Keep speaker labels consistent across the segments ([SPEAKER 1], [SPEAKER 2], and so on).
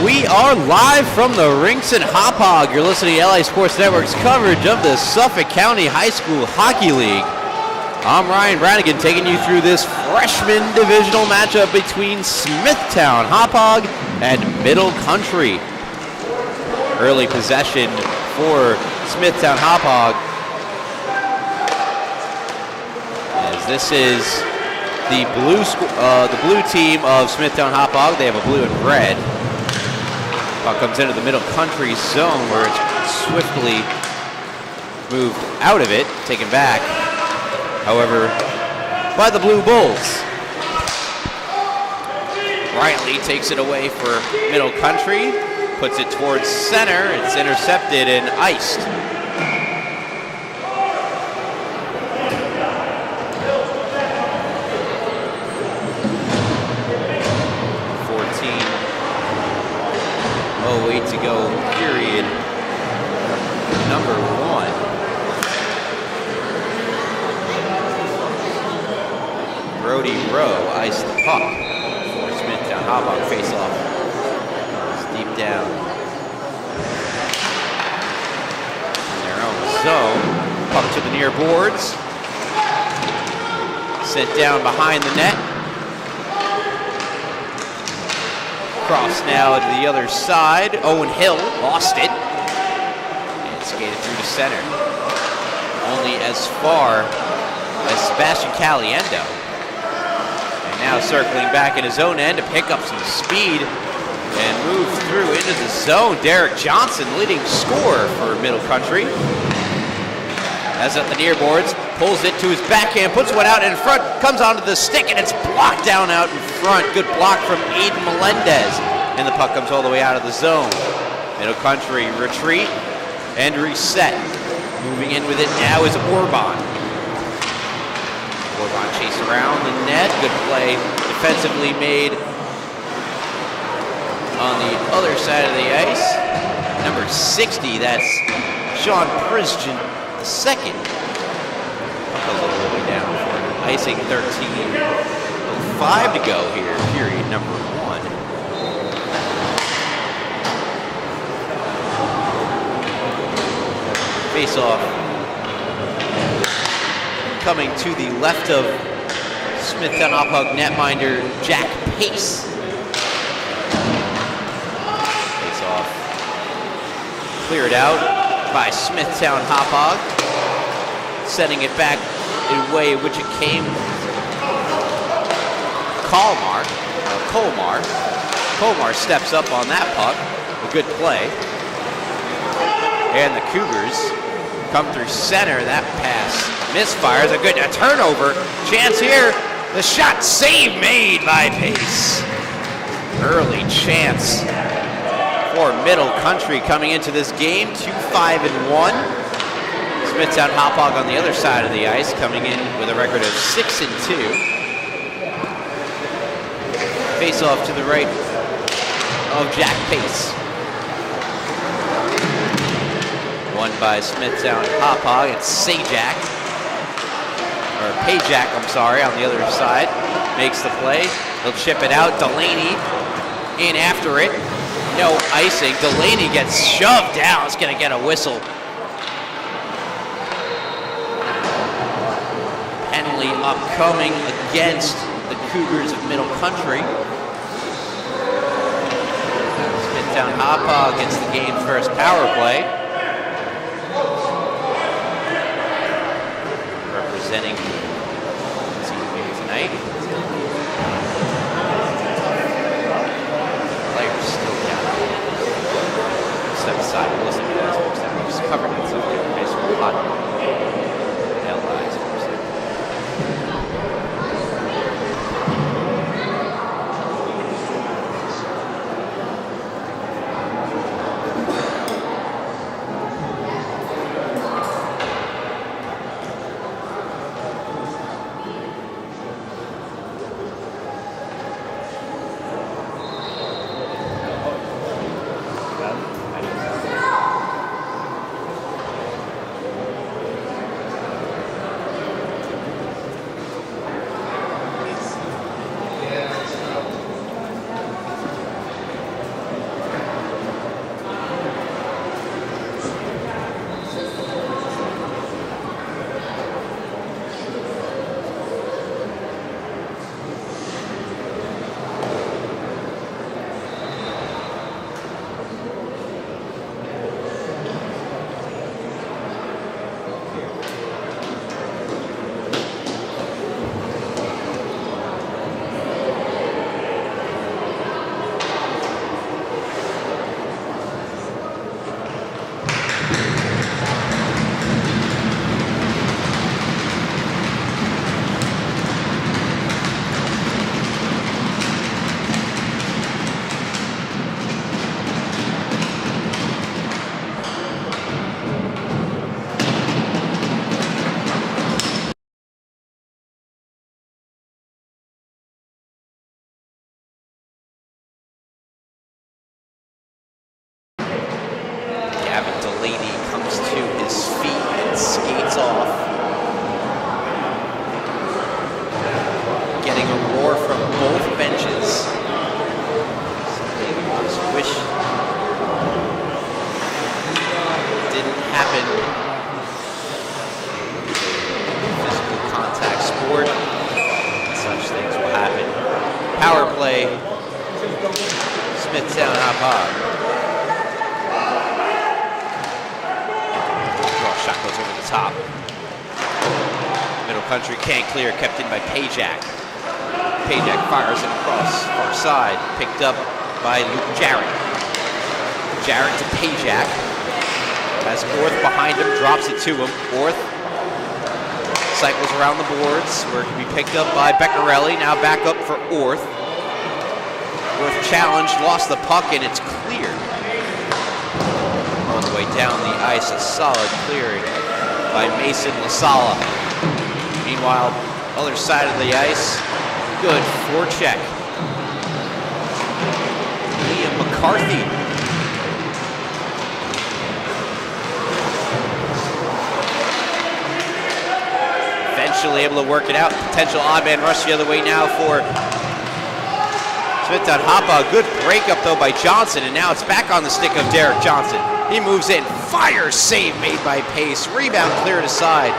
[SPEAKER 1] We are live from the rinks in Hauppauge. You're listening to LA Sports Network's coverage of the Suffolk County High School Hockey League. I'm Ryan Brannigan taking you through this freshman divisional matchup between Smithtown, Hauppauge, and Middle Country. Early possession for Smithtown, Hauppauge. As this is the blue team of Smithtown, Hauppauge. They have a blue and red. Puck comes into the Middle Country zone where it's swiftly moved out of it, taken back, however, by the Blue Bulls. Riley takes it away for Middle Country, puts it towards center. It's intercepted and iced. Wait to go, period. Number one. Brody Rowe iced the puck for Smithtown. Hauppauge face-off. It's deep down. In their own zone. Puck to the near boards. Sent down behind the net. Cross now to the other side. Owen Hill lost it and skated through to center. Only as far as Sebastian Caliendo. And now circling back in his own end to pick up some speed and move through into the zone. Derek Johnson leading scorer for Middle Country. As at the near boards, pulls it to his backhand, puts one out in front, comes onto the stick, and it's blocked down out in front. Good block from Aiden Melendez. And the puck comes all the way out of the zone. Middle Country retreat and reset. Moving in with it now is Orban. Orban chase around the net. Good play defensively made on the other side of the ice. Number 60, that's Sean Prisgen II. A little way down for icing 13. 5 to go here, period number 1. Face-off coming to the left of Smithtown Hauppauge netminder Jack Pace. Face-off cleared out by Smithtown Hauppauge. Sending it back in the way in which it came. Colmar steps up on that puck. A good play. And the Cougars come through center. That pass misfires. A turnover. Chance here. The shot save made by Pace. Early chance for Middle Country coming into this game. 2-5-1. Smithtown Hauppauge on the other side of the ice, coming in with a record of 6-2. Face off to the right of Jack Pace. Won by Smithtown Hauppauge. It's Pajak, I'm sorry, on the other side. Makes the play. He'll chip it out. Delaney in after it. No icing. Delaney gets shoved down. It's going to get a whistle. Penalty upcoming against the Cougars of Middle Country. Smithtown Hauppauge gets the game's first power play. Representing the team here tonight. Players still down. Step aside and listen to that sports network. Just covered it. Something high school hockey. LI sports network. Delaney comes to his feet and skates off. Getting a roar from both benches. Just wish it didn't happen. Physical contact sport. Such things will happen. Power play. Smithtown Hauppauge. Draw shot goes over the top. Middle country can't clear, kept in by Pajak. Pajak fires it across far side, picked up by Luke Jarrett. Jarrett to Pajak. Has Orth behind him, drops it to him. Orth cycles around the boards, where it can be picked up by Beccarelli. Now back up for Orth. Orth challenged, lost the puck, and it's cleared. On the way down the ice, a solid clearing by Mason Lasala. Meanwhile, other side of the ice, good forecheck. Liam McCarthy. Eventually able to work it out. Potential odd man rush the other way now for Smithtown Hauppauge. Good breakup though by Johnson, and now it's back on the stick of Derek Johnson. He moves in, fires, save made by Pace. Rebound cleared aside.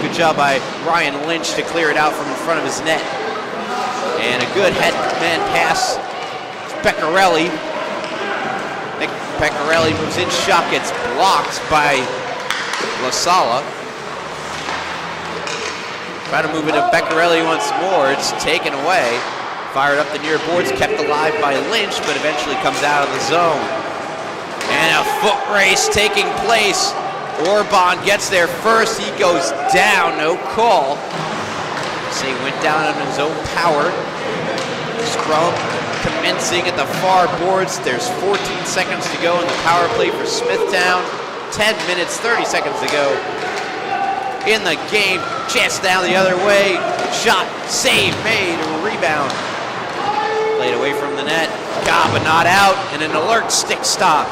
[SPEAKER 1] Good job by Ryan Lynch to clear it out from in front of his net. And a good head-man pass to Beccarelli. Beccarelli moves in, shot gets blocked by Lasala. Try to move it to Beccarelli once more. It's taken away. Fired up the near boards, kept alive by Lynch, but eventually comes out of the zone. And a foot race taking place. Orban gets there first. He goes down, no call. Say went down on his own power. Scrum commencing at the far boards. There's 14 seconds to go in the power play for Smithtown. 10 minutes, 30 seconds to go in the game. Chance down the other way. Shot, save, made, rebound. Played away from the net. But not out, and an alert stick stop.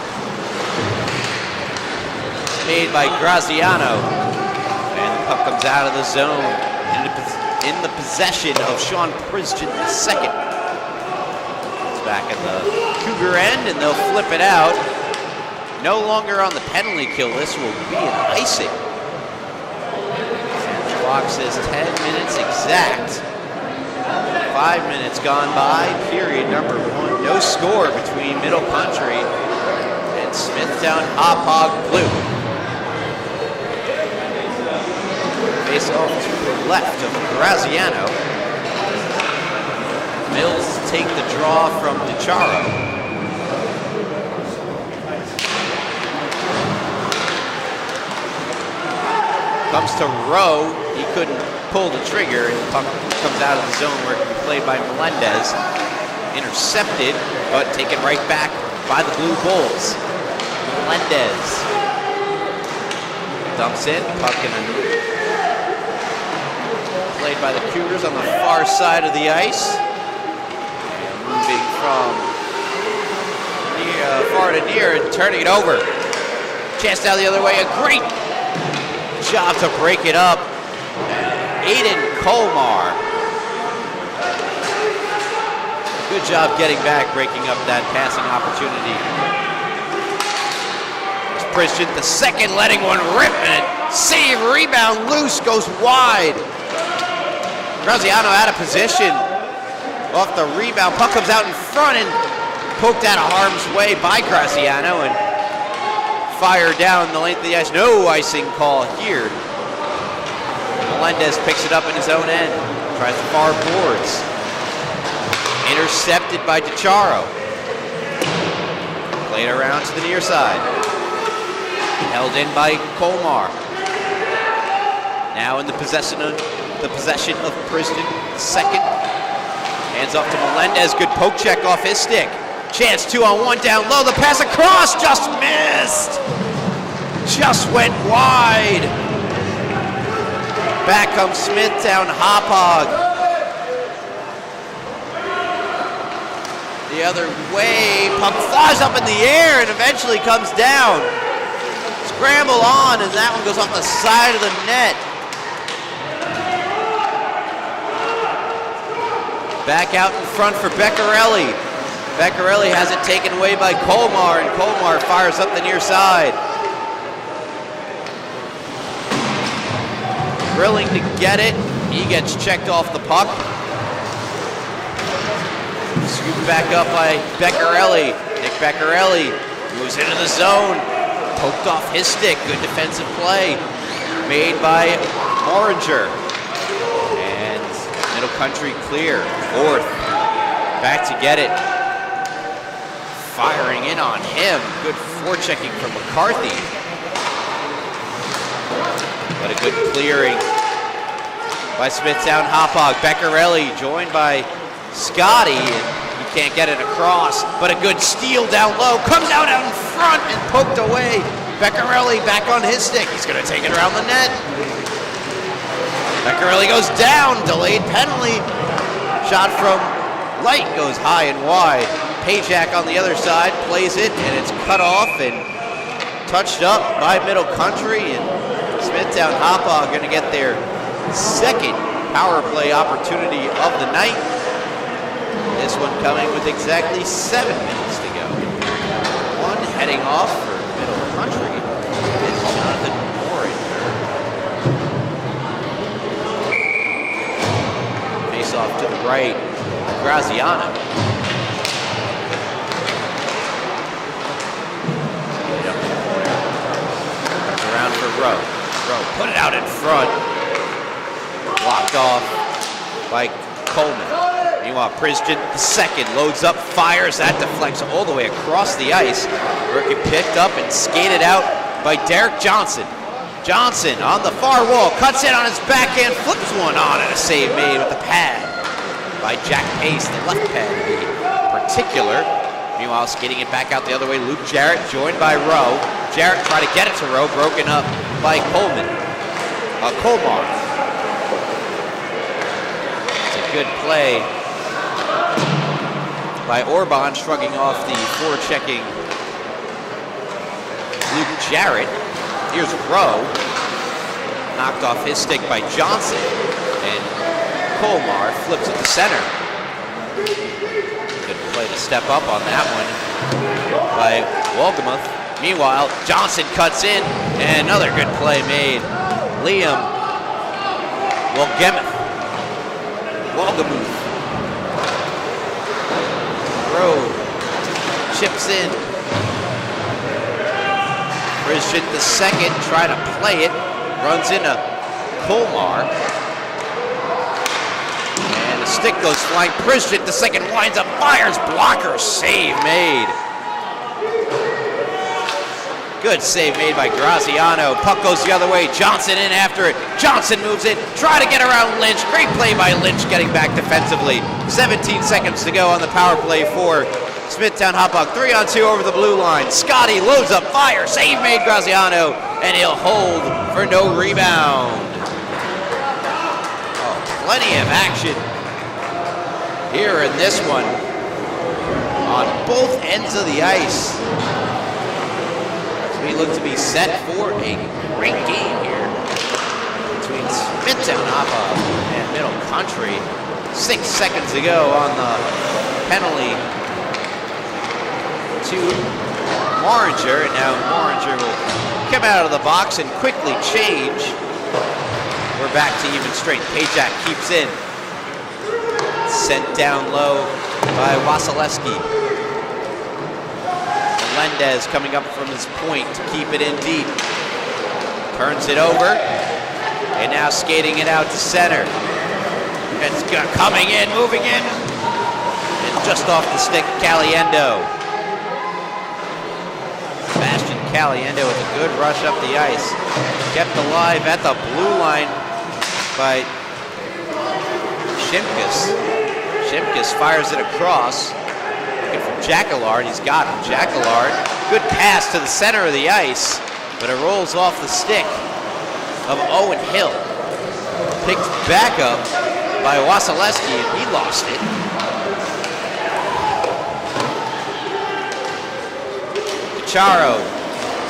[SPEAKER 1] Made by Graziano. And the puck comes out of the zone in the possession of Sean Prisgen II. It's back at the Cougar end, and they'll flip it out. No longer on the penalty kill. This will be an icing. Clock says 10 minutes exact. 5 minutes gone by, period number 1. No score between Middle Country and Smithtown Hauppauge Blue. Face off to the left of Graziano. Mills take the draw from DiChiaro. Comes to Rowe. He couldn't pull the trigger, and the puck comes out of the zone where it can be played by Melendez. Intercepted, but taken right back by the Blue Bulls. Melendez dumps in, puck played by the Cougars on the far side of the ice. Moving from far to near and turning it over. Chance down the other way, a great job to break it up. Aiden Colmar. Good job getting back, breaking up that passing opportunity. Prisgen II letting one rip, and save, rebound, loose, goes wide. Graziano out of position. Off the rebound, puck comes out in front and poked out of harm's way by Graziano and fired down the length of the ice. No icing call here. Melendez picks it up in his own end. Tries the far boards. Intercepted by DiChiaro. Played around to the near side. Held in by Colmar. Now in the possession of Prisgen II. Hands off to Melendez. Good poke check off his stick. Chance 2-on-1 down low. The pass across just missed. Just went wide. Back comes Smithtown Hauppauge. The other way. Puck flies up in the air and eventually comes down. scramble on, and that one goes off the side of the net. Back out in front for Beccarelli. Beccarelli has it taken away by Colmar, and Colmar fires up the near side. Grilling to get it. He gets checked off the puck. Scooped back up by Beccarelli. Nick Beccarelli moves into the zone. Poked off his stick. Good defensive play made by Moringer. And Middle Country clear. Fourth. Back to get it. Firing in on him. Good forechecking from McCarthy. But a good clearing by Smithtown Hauppauge. Beccarelli joined by Scotty, and he can't get it across, but a good steal down low. Comes out in front and poked away. Beccarelli back on his stick. He's going to take it around the net. Beccarelli goes down. Delayed penalty. Shot from Light goes high and wide. Pajak on the other side plays it, and it's cut off and touched up by Middle Country, and Smithtown Hauppauge going to get their second power play opportunity of the night. This one coming with exactly 7 minutes to go. One heading off for Middle Country is Jonathan Moringer. Face off to the right, Graziano. Around for Rowe. Rowe put it out in front. Blocked off by Coleman. Meanwhile, Prizgen the second loads up, fires. That deflects all the way across the ice. Rookie picked up and skated out by Derek Johnson. Johnson on the far wall, cuts in on his backhand, flips one on, and a save made with the pad by Jack Pace, the left pad to be particular. Meanwhile, skating it back out the other way, Luke Jarrett joined by Rowe. Jarrett tried to get it to Rowe, broken up by Colmar. It's a good play by Orban, shrugging off the forechecking Luke Jarrett. Here's Rowe, knocked off his stick by Johnson, and Colmar flips it to center. Good play to step up on that one by Wolgamuth. Meanwhile, Johnson cuts in, and another good play made. Liam Wolgamuth. Rowe chips in. Prizgen the second, try to play it, runs into Colmar. And the stick goes flying. Prizgen the second winds up, fires, blocker, save made. Good save made by Graziano. Puck goes the other way. Johnson in after it. Johnson moves in. Try to get around Lynch. Great play by Lynch getting back defensively. 17 seconds to go on the power play for Smithtown Hauppauge. 3-on-2 over the blue line. Scotty loads up, fire. Save made Graziano. And he'll hold for no rebound. Oh, plenty of action here in this one on both ends of the ice. We look to be set for a great game here between Smithtown Hauppauge and Middle Country. 6 seconds to go on the penalty to Moringer. And now Moringer will come out of the box and quickly change. We're back to even strength. Pajak keeps in. Sent down low by Wasilewski. Melendez coming up from his point to keep it in deep. Turns it over. And now skating it out to center. It's coming in, moving in. And just off the stick, Caliendo. Sebastian Caliendo with a good rush up the ice. Kept alive at the blue line by Shimkus. Shimkus fires it across. From Jacquillard, he's got him. Jacquillard, good pass to the center of the ice, but it rolls off the stick of Owen Hill. Picked back up by Wasilewski, and he lost it. Charo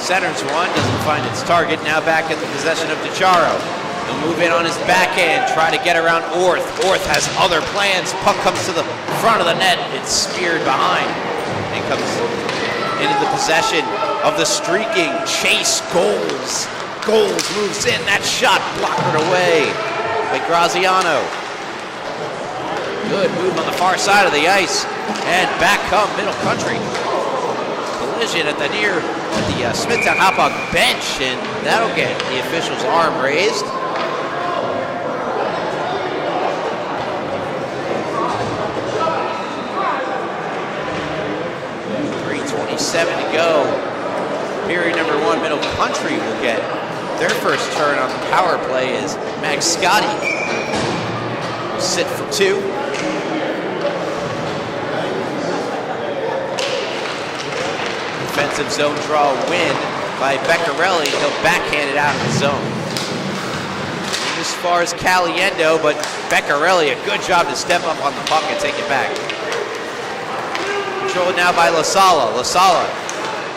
[SPEAKER 1] Centers one, doesn't find its target. Now back in the possession of DeCharo. He'll move in on his backhand, try to get around Orth. Orth has other plans. Puck comes to the front of the net. It's speared behind. And comes into the possession of the streaking Chase Goals. Goals moves in. That shot blocked away by Graziano. Good move on the far side of the ice. And back come Middle Country. Collision at the Smithtown Hauppauge bench, and that'll get the official's arm raised. 3:27 to go. Period number one. Middle Country will get their first turn on the power play as Max Scotty will sit for two. Defensive zone draw win by Beccarelli. He'll backhand it out of the zone. As far as Caliendo, but Beccarelli, a good job to step up on the puck and take it back. Controlled now by LaSala. LaSala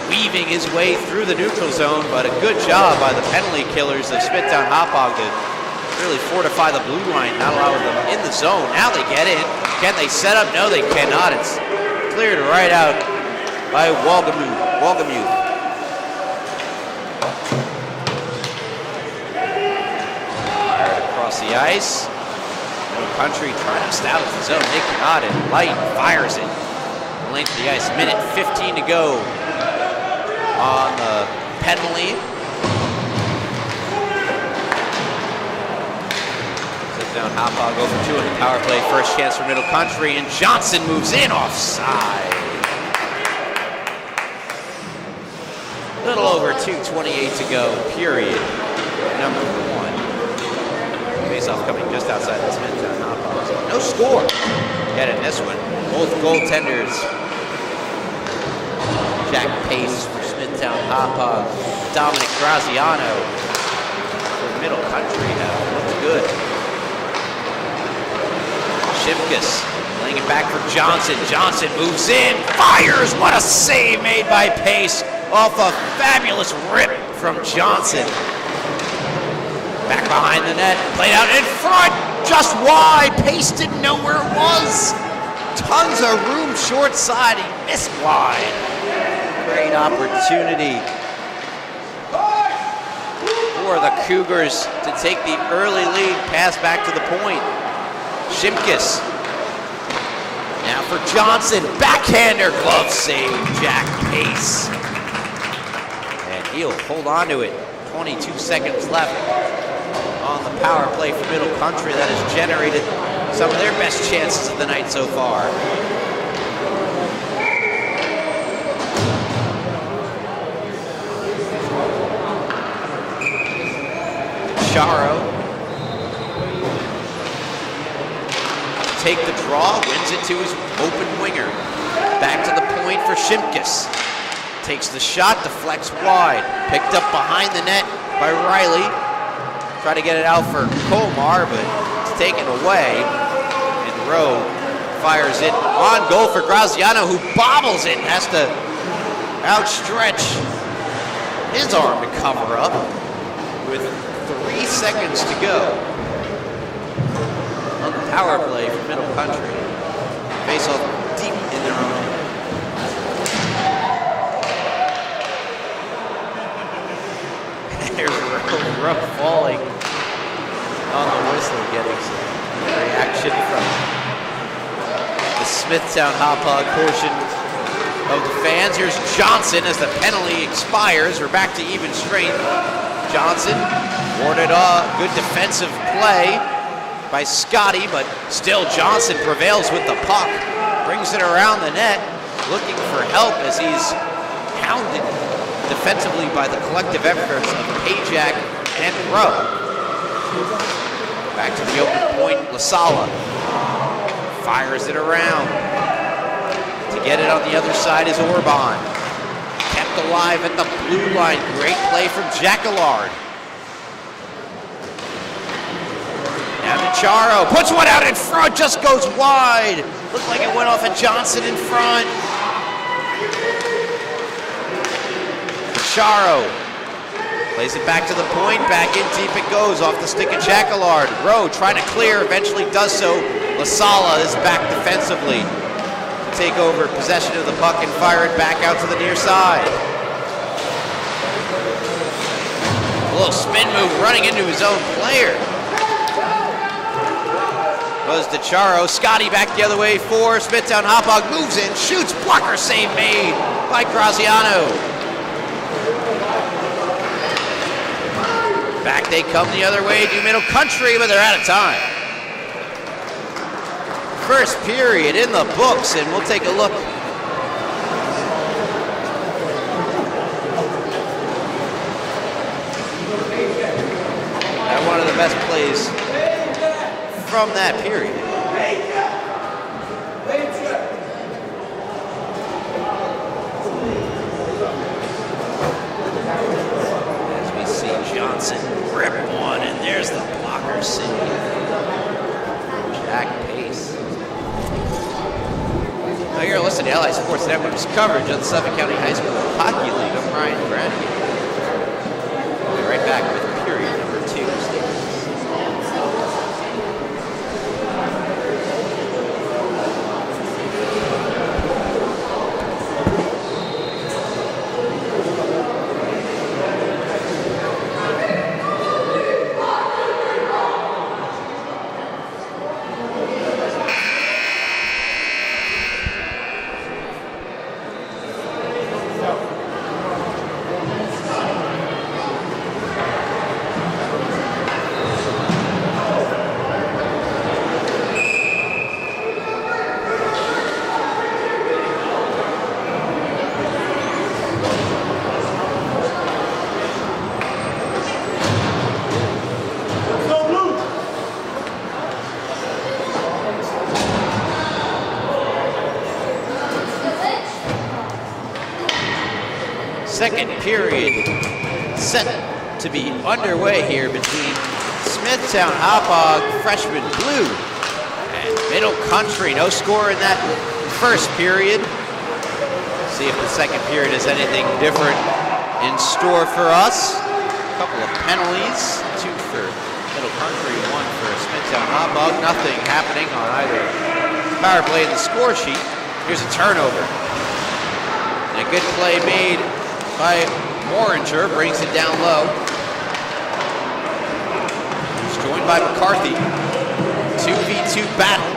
[SPEAKER 1] weaving his way through the neutral zone, but a good job by the penalty killers of Smithtown Hauppauge to really fortify the blue line, not allowing them in the zone. Now they get in. Can they set up? No, they cannot. It's cleared right out by Walgamuth. Fired across the ice. Middle Country trying to establish the zone. They cannot, and Light fires it. The length of the ice. Minute 15 to go on the penalty. Sits down Hauppauge over 2 in the power play. First chance for Middle Country, and Johnson moves in offside. Little over 2:28 to go, period number one. Face-off coming just outside the Smithtown Hauppauge. No score yet in this one. Both goaltenders. Jack Pace for Smithtown Hauppauge. Dominic Graziano for Middle Country. Looks good. Shimkus laying it back for Johnson. Johnson moves in, fires. What a save made by Pace. Off a fabulous rip from Johnson. Back behind the net, played out in front, just wide. Pace didn't know where it was. Tons of room short side, he missed wide. Great opportunity for the Cougars to take the early lead, pass back to the point. Shimkus. Now for Johnson, backhander, glove save, Jack Pace. He'll hold on to it. 22 seconds left on the power play for Middle Country. That has generated some of their best chances of the night so far. Charo take the draw, wins it to his open winger. Back to the point for Shimkus. Takes the shot, deflects wide. Picked up behind the net by Riley. Try to get it out for Colmar, but it's taken away. And Rowe fires it on goal for Graziano, who bobbles it. Has to outstretch his arm to cover up with 3 seconds to go on the power play for Middle Country. Face off deep in their own. There's Rowe falling on the whistle, getting some reaction from the Smithtown Hauppauge portion of the fans. Here's Johnson as the penalty expires. We're back to even strength. Johnson warded off. Good defensive play by Scotty, but still Johnson prevails with the puck. Brings it around the net, looking for help as he's hounded defensively by the collective efforts of Pajak and Rowe. Back to the open point, LaSala fires it around. To get it on the other side is Orban. Kept alive at the blue line. Great play from Jacquillard. Now DeCharo puts one out in front, just goes wide. Looked like it went off at Johnson in front. Charo. Plays it back to the point, back in deep it goes, off the stick of Jacquelard. Rowe trying to clear, eventually does so. LaSala is back defensively to take over possession of the puck and fire it back out to the near side. A little spin move running into his own player. Was DeCharo. Scotty back the other way for Smithtown. Hauppauge moves in, shoots, blocker save made by Graziano. Back they come the other way to Middle Country, but they're out of time. First period in the books, and we'll take a look. At one of the best plays from that period. As we see Johnson rip one, and there's the blocker save. Jack Pace. Now you're listening to LI Sports Network's coverage of the Suffolk County High School Hockey League. I'm Ryan Bradley. We'll be right back with period number 2. Second period set to be underway here between Smithtown Hauppauge, freshman blue, and Middle Country. No score in that first period. See if the second period has anything different in store for us. A couple of penalties, 2 for Middle Country, 1 for Smithtown Hauppauge. Nothing happening on either power play in the score sheet. Here's a turnover. And a good play made by Moringer, brings it down low. He's joined by McCarthy. 2v2 battle,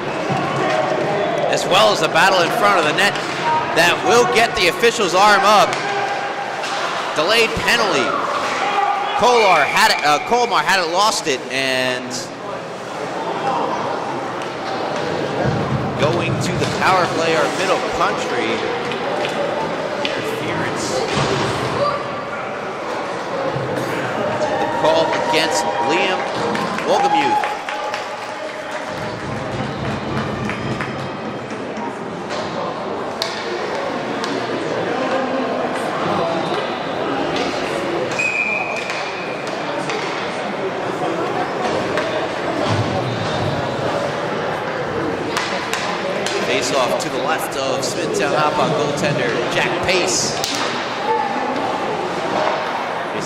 [SPEAKER 1] as well as a battle in front of the net that will get the official's arm up. Delayed penalty. Colmar had it, lost it, and going to the power play are Middle Country. Call against Liam Wolgamuth. Face off to the left of Smithtown Hauppauge goaltender Jack Pace.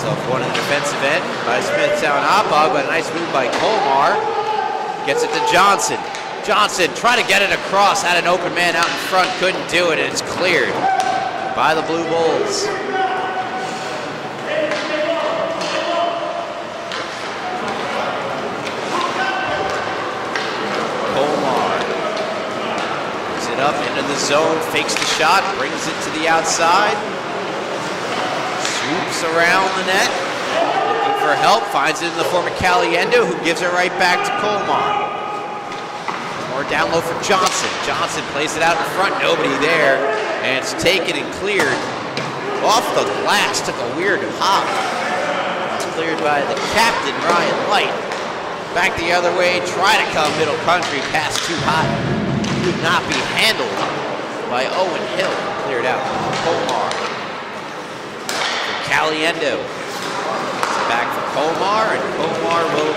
[SPEAKER 1] Off one in the defensive end by Smithtown Hauppauge, but a nice move by Colmar. Gets it to Johnson. Johnson trying to get it across, had an open man out in front, couldn't do it, and it's cleared by the Blue Bulls. Colmar brings it up into the zone, fakes the shot, brings it to the outside. Swoops around the net, looking for help, finds it in the form of Caliendo, who gives it right back to Colmar. More down low for Johnson. Johnson plays it out in front, nobody there, and it's taken and cleared off the glass, took a weird hop. It's cleared by the captain, Ryan Light. Back the other way, try to come Middle Country, pass too hot. Could not be handled by Owen Hill. Cleared out. Colmar. Caliendo. Back for Colmar, and Colmar will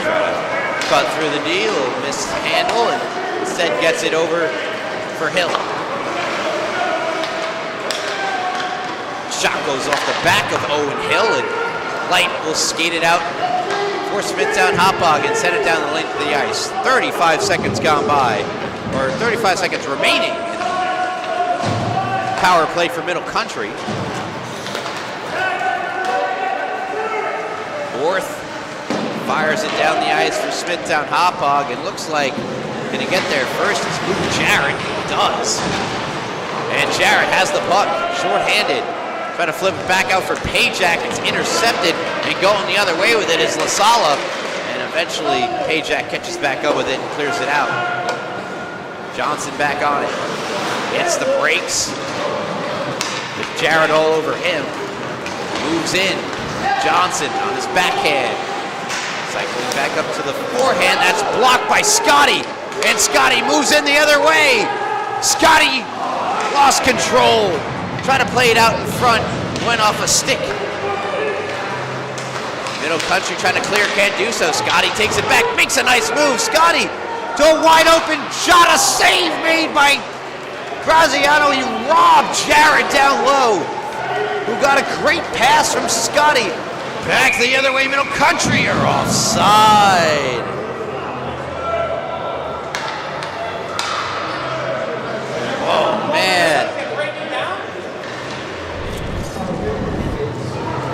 [SPEAKER 1] try to cut through the D, a little mishandle, and instead gets it over for Hill. shot goes off the back of Owen Hill, and Light will skate it out for Smithtown Hauppauge and send it down the length of the ice. 35 seconds gone by, or 35 seconds remaining. Power play for Middle Country. Orth fires it down the ice for Smithtown Hauppauge, and looks like gonna get there first is Jarrett. He does. And Jarrett has the puck, short-handed. Trying to flip it back out for Pajak. It's intercepted, and going the other way with it is LaSala. And eventually, Pajak catches back up with it and clears it out. Johnson back on it. Hits the brakes. With Jarrett all over him. Moves in. Johnson on his backhand. Cycling back up to the forehand. That's blocked by Scotty. And Scotty moves in the other way. Scotty lost control. Trying to play it out in front. Went off a stick. Middle Country trying to clear, can't do so. Scotty takes it back, makes a nice move. Scotty to a wide open shot. A save made by Graziano. He robbed Jarrett down low, who got a great pass from Scotty. Back the other way, Middle Country are offside. Oh, man.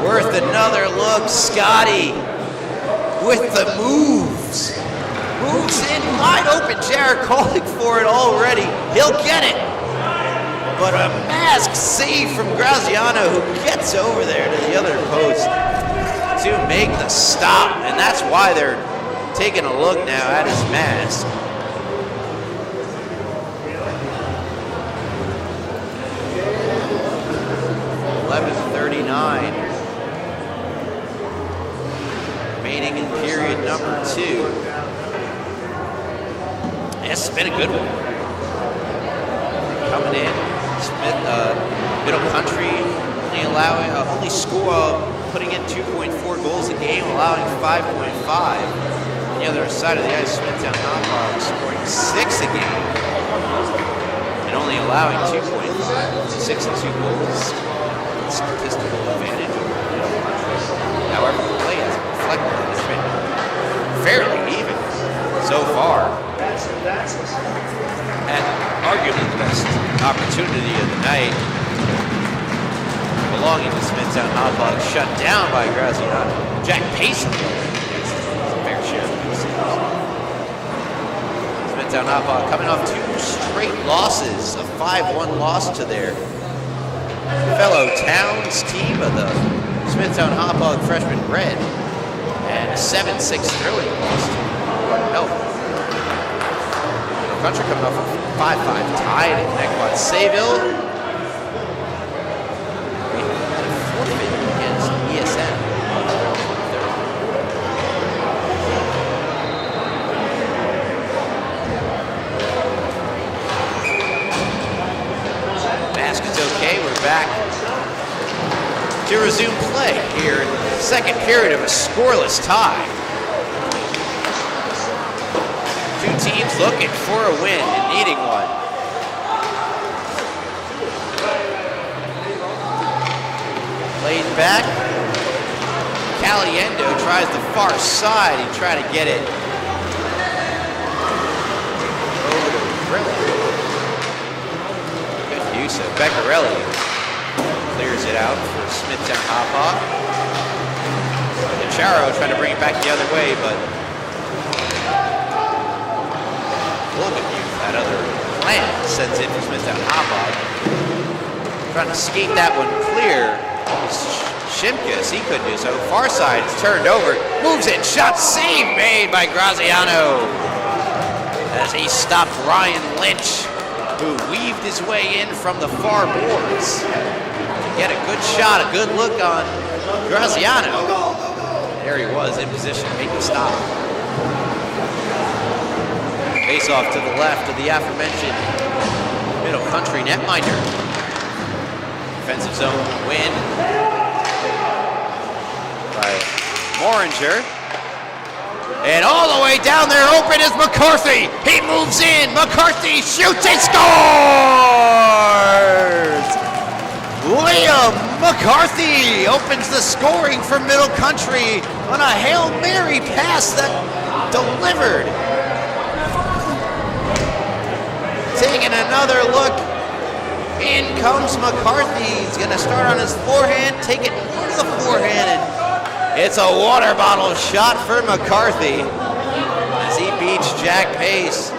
[SPEAKER 1] Worth another look. Scotty with the moves. Moves in wide open. Jarrett calling for it already. He'll get it. But a mask save from Graziano, who gets over there to the other post to make the stop. And that's why they're taking a look now at his mask. .11:39 remaining in period number 2. This has been a good one. Coming in, Middle Country only putting in 2.4 goals a game, allowing 5.5. On the other side of the ice, Smithtown Hauppauge scoring 6 a game and only allowing 2.5, 6 and 2 goals. Statistical advantage over Middle Country. However, the play has reflected that it's been fairly even so far. And arguably the best opportunity of the night belonging to Smithtown Hauppauge, shut down by Graziano. Jack Payson gets a fair share of these. Smithtown Hauppauge coming off 2 straight losses, a 5-1 loss to their fellow Towns team of the Smithtown Hauppauge freshman Red, and a 7-6 thrilling loss to Health. Middle Country coming off a 5-5 tie at Nequan Sayville. Forfeit against ESN. Basket's okay, we're back to resume play here in the second period of a scoreless tie. Two teams looking for a win and needing one. Played back. Caliendo tries the far side. He tried to get it over to Grilly. Good use of Beccarelli. Clears it out for Smithtown Hauppauge. Charo trying to bring it back the other way, but Logan Youth, that other plan, sends it for Smithtown Hauppauge. Trying to skate that one clear. Shimkus, he couldn't do so. Far side is turned over, moves it, shot, save made by Graziano as he stopped Ryan Lynch, who weaved his way in from the far boards to get a good shot, a good look on Graziano. There he was in position, making stop. Face off to the left of the aforementioned Middle Country netminder. Defensive zone win by Moringer. And all the way down there open is McCarthy. He moves in. McCarthy shoots and scores! Liam McCarthy opens the scoring for Middle Country on a Hail Mary pass that delivered. Taking another look. In comes McCarthy. He's going to start on his forehand, take it more to the forehand, and it's a water bottle shot for McCarthy as he beats Jack Pace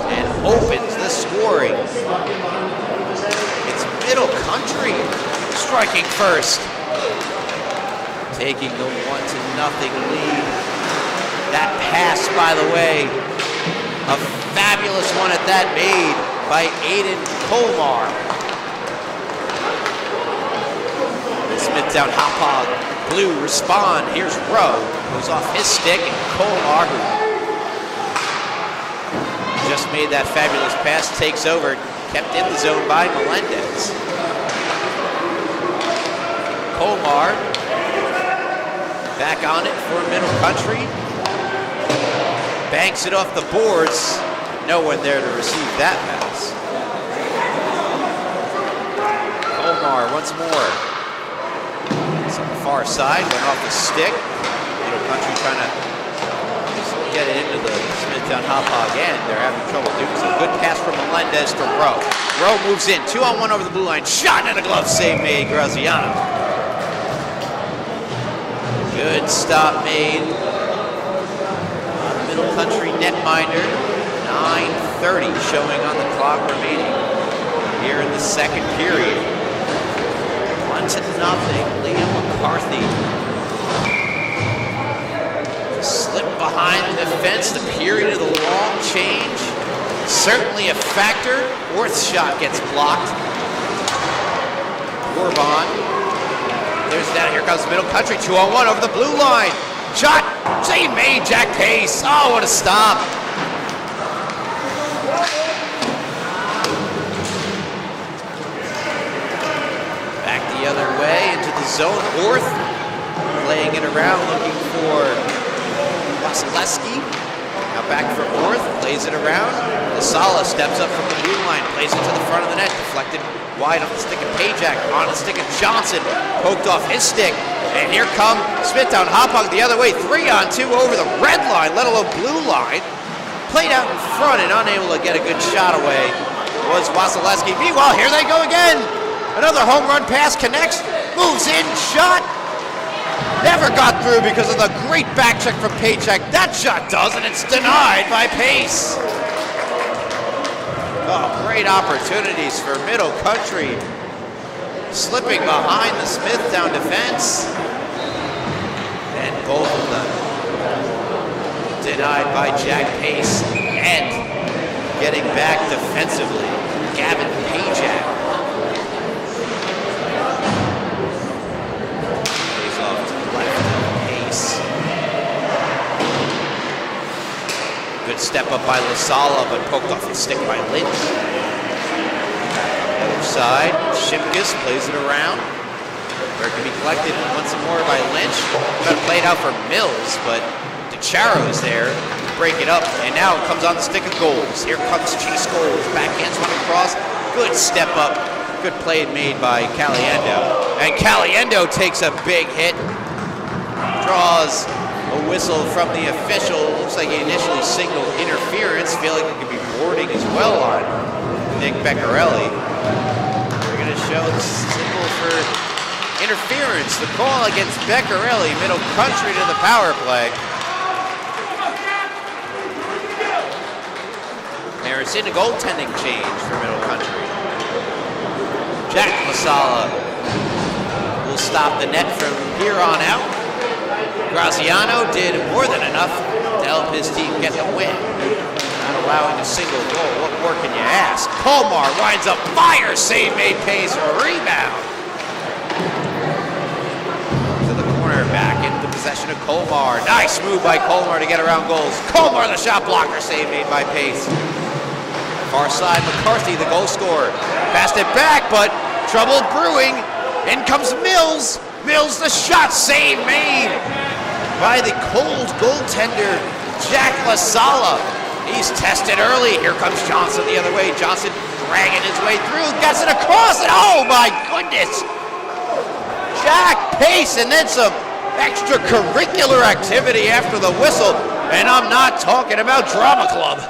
[SPEAKER 1] and opens the scoring. It's Middle Country striking first, taking the 1-0 lead. That pass, by the way, a fabulous one at that, made by Aiden Colmar. Smithtown Hauppauge Blue respond. Here's Rowe, goes off his stick, and Colmar, who just made that fabulous pass, takes over, kept in the zone by Melendez. Colmar back on it for Middle Country. Banks it off the boards. No one there to receive that pass. Colmar once more. It's on the far side, went off the stick. Middle Country trying to get it into the Smithtown Hauppauge end. They're having trouble doing so. Good pass from Melendez to Rowe. Rowe moves in, 2-on-1 over the blue line. Shot and a glove save made, Graziano. Good stop made. Middle Country netminder. 9:30 showing on the clock remaining here in the second period. 1-0, Liam McCarthy. Slip behind the defense, the period of the long change. Certainly a factor. Fourth shot gets blocked. Corbon. There's that. Here comes Middle Country. 2-on-1 over the blue line. Shot. Save made. Jack Pace. Oh, what a stop. Back the other way into the zone. Orth playing it around, looking for Wasilewski. Now back for Orth. Plays it around. Lasala steps up from the blue line. Plays it to the front of the net. Deflected wide off the stick of Pajak. On the stick of Johnson. Poked off his stick. And here come Smithtown Hauppauge the other way. 3-on-2 over the red line, let alone blue line. Played out in front and unable to get a good shot away was Wasilewski. Meanwhile, here they go again. Another home run pass connects. Moves in, shot. Never got through because of the great back check from Pajak. That shot does, and it's denied by Pace. Oh, great opportunities for Middle Country. Slipping behind the Smithtown defense. And both of them denied by Jack Pace and getting back defensively, Gavin Pajak. Plays off to the left of Pace. Good step up by Lasala, but poked off the stick by Lynch. Other side, Shimkus plays it around. Where it can be collected once more by Lynch. Got to play it out for Mills, but DeCharo is there to break it up, and now it comes on the stick of Goals. Here comes Chase Goals, backhands one across. Good step up, good play made by Caliendo. And Caliendo takes a big hit. Draws a whistle from the official. Looks like he initially signaled interference, feeling it could be boarding as well on Nick Beccarelli. We're going to show the signal for interference. The call against Beccarelli. Middle Country to the power play. There's in a goaltending change for Middle Country. Jack Lasala will stop the net from here on out. Graziano did more than enough to help his team get the win. Not allowing a single goal. What more can you ask? Colmar winds up fire. Save made, Pace, rebound. To the corner, back into the possession of Colmar. Nice move by Colmar to get around goals. Colmar, the shot blocker, save made by Pace. Far side, McCarthy, the goal scorer. Passed it back, but trouble brewing. In comes Mills. Mills, the shot, save made by the cold goaltender, Jack Lasala. He's tested early. Here comes Johnson the other way. Johnson dragging his way through, gets it across, and oh my goodness! Jack Pace, and then some extracurricular activity after the whistle. And I'm not talking about Drama Club.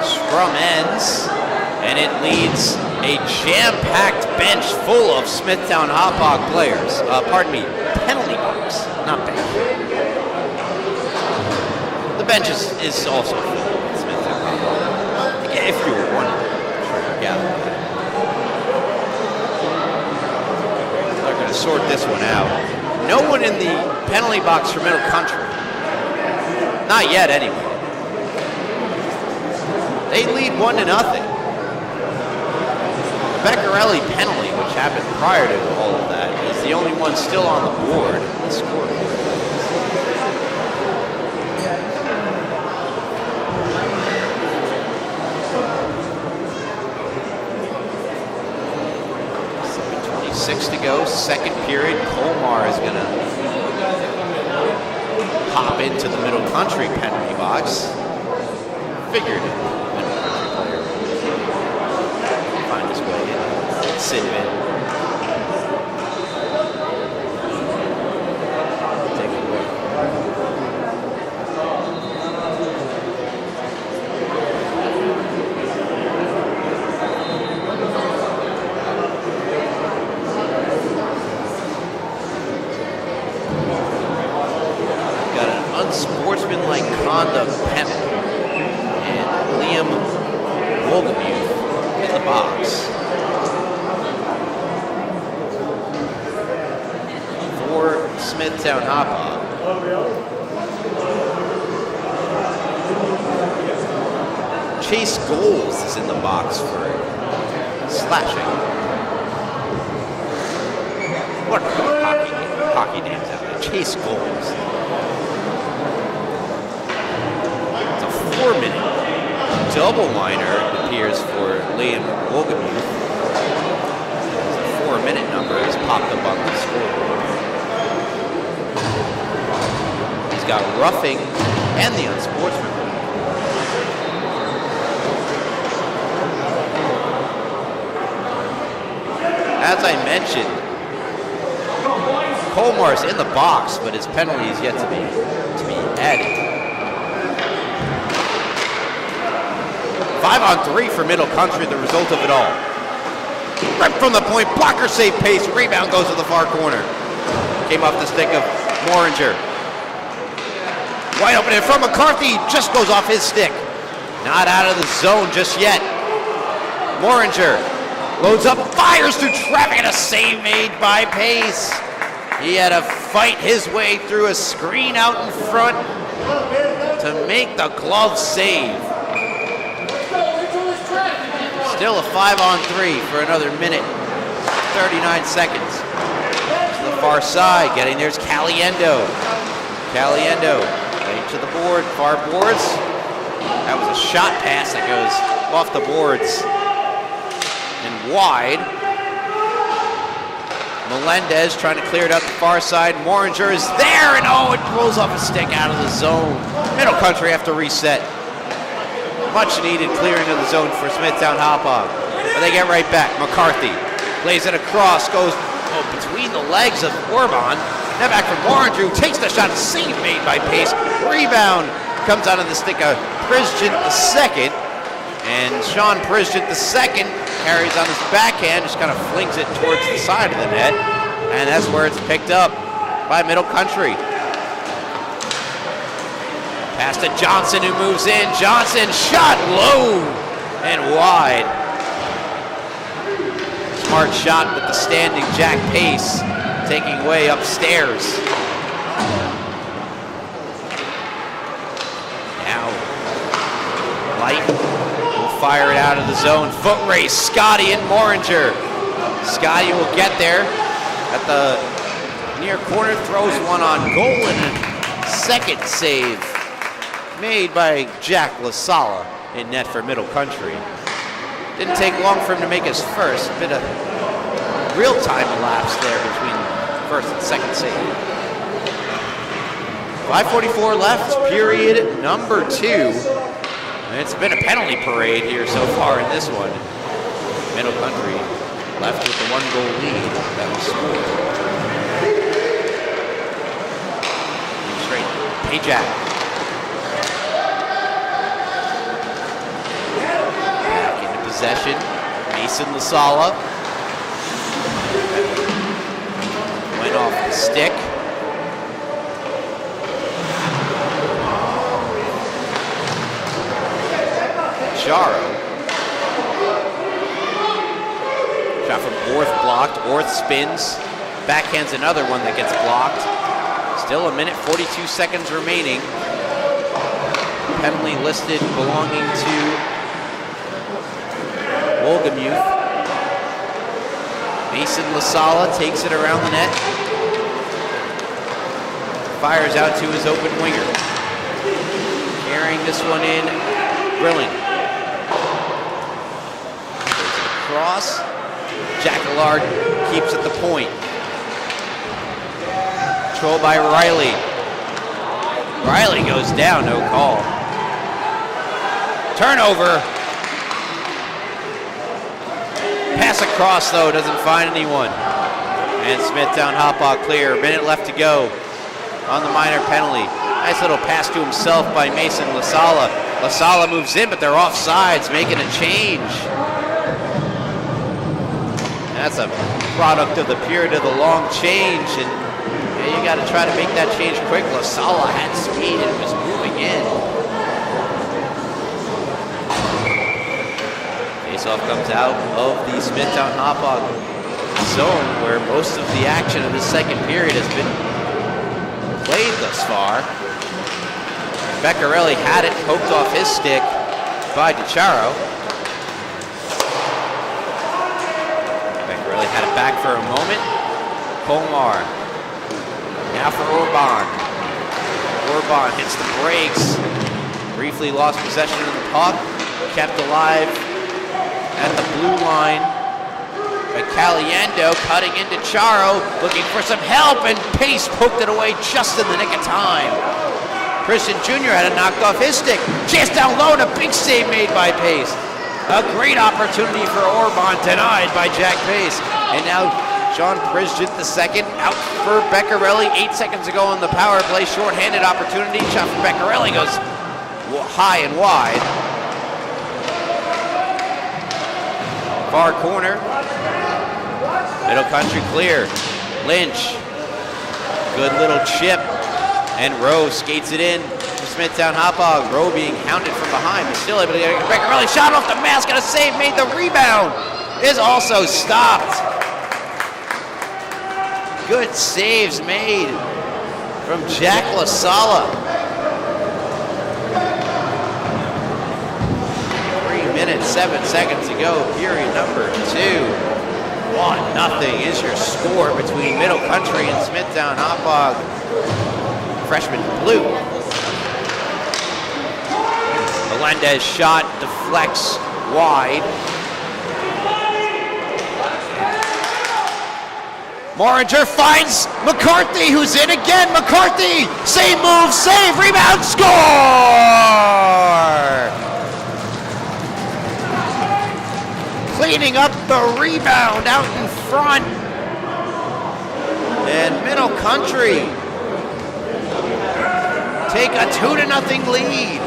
[SPEAKER 1] Scrum ends, and it leads a jam-packed bench full of Smithtown Hauppauge players. Pardon me, penalty box, not bench. The bench is also full of Smithtown Hauppauge. If you were wondering, try to gather that. They're going to sort this one out. No one in the penalty box for Middle Country. Not yet, anyway. They lead 1-0. The Beccarelli penalty, which happened prior to all of that, is the only one still on the board, the scoreboard. .26 to go, second period. Colmar is going to hop into the Middle Country penalty box. Figured it. Find his way in, sit in. Take it away. Got an unsportsmanlike conduct penalty. Liam Wolgamuth in the box. For Smithtown Hauppauge. Chase Goals is in the box for slashing. What hockey names out there? Chase Goals. It's a 4-minute double minor, it appears, for Liam Wolgamuth. The 4-minute number has popped up on the scoreboard. He's got roughing and the unsportsmanlike. As I mentioned, Colmar's in the box, but his penalty is yet to be added. 5-on-3 for Middle Country, the result of it all. Right from the point, blocker save Pace, rebound goes to the far corner. Came off the stick of Moringer. Wide open in front, McCarthy just goes off his stick. Not out of the zone just yet. Moringer loads up, fires through traffic, and a save made by Pace. He had to fight his way through a screen out in front to make the glove save. Still a 5-on-3 for another minute, 39 seconds. To the far side, getting there's Caliendo. Caliendo, right to the board, far boards. That was a shot pass that goes off the boards and wide. Melendez trying to clear it up the far side. Moringer is there, and it rolls off a stick out of the zone. Middle Country have to reset. Much needed clearing of the zone for Smithtown Hauppauge. But they get right back. McCarthy plays it across, goes between the legs of Orban. Now back from Moringer, who takes the shot. Save made by Pace. Rebound comes out of the stick of Prisgent II. And Sean Prisgent II carries on his backhand, just kind of flings it towards the side of the net. And that's where it's picked up by Middle Country. Pass to Johnson, who moves in. Johnson shot low and wide. Smart shot with the standing Jack Pace taking way upstairs. Now, Light will fire it out of the zone. Foot race, Scotty and Moringer. Scotty will get there at the near corner, throws one on goal, and a second save made by Jack LaSala in net for Middle Country. Didn't take long for him to make his first. A bit of real time elapsed there between first and second save. 5:44 left, period number 2. And it's been a penalty parade here so far in this one. Middle Country left with the 1-goal lead that was scored. Straight, Pajak. Back into possession, Mason Lasala. Went off the stick. Jaro. Shot from Orth blocked. Orth spins. Backhands another one that gets blocked. Still a minute 42 seconds remaining. Penalty listed belonging to Wolgamuth. Mason Lasala takes it around the net. Fires out to his open winger. Carrying this one in, Grilling. Cross. Jacquillard keeps at the point. Controlled by Riley. Riley goes down, no call. Turnover. Pass across though, doesn't find anyone. And Smithtown Hauppauge clear. Minute left to go on the minor penalty. Nice little pass to himself by Mason Lasala. Lasala moves in, but they're offsides, making a change. That's a product of the period of the long change, and you got to try to make that change quick. Lasala had speed and was moving in. Faceoff comes out of the Smithtown Hauppauge zone, where most of the action of the second period has been played thus far. Beccarelli had it, poked off his stick by DiChiaro. Beccarelli had it back for a moment. Pomar. Now for Orban. Orban hits the brakes. Briefly lost possession of the puck. Kept alive at the blue line by Caliendo, cutting into Charo, looking for some help, and Pace poked it away just in the nick of time. Christian Jr. had it knocked off his stick. Chance down low and a big save made by Pace. A great opportunity for Orban, denied by Jack Pace. And now Sean Prizgent II out for Beccarelli. 8 seconds ago on the power play, shorthanded opportunity. Shot from Beccarelli goes high and wide. Far corner. Middle Country clear. Lynch. Good little chip. And Rowe skates it in to Smithtown Hauppauge. Rowe being hounded from behind, but still able to get it. Beccarelli shot off the mask, and a save made. The rebound is also stopped. Good saves made from Jack Lasala. 3 minutes, 7 seconds to go, period number 2. 1-0 is your score between Middle Country and Smithtown Hauppauge. Freshman blue. Melendez shot deflects wide. Moringer finds McCarthy, who's in again. McCarthy, same move, save, rebound, score! Cleaning up the rebound out in front. And Middle Country take a 2-0 lead.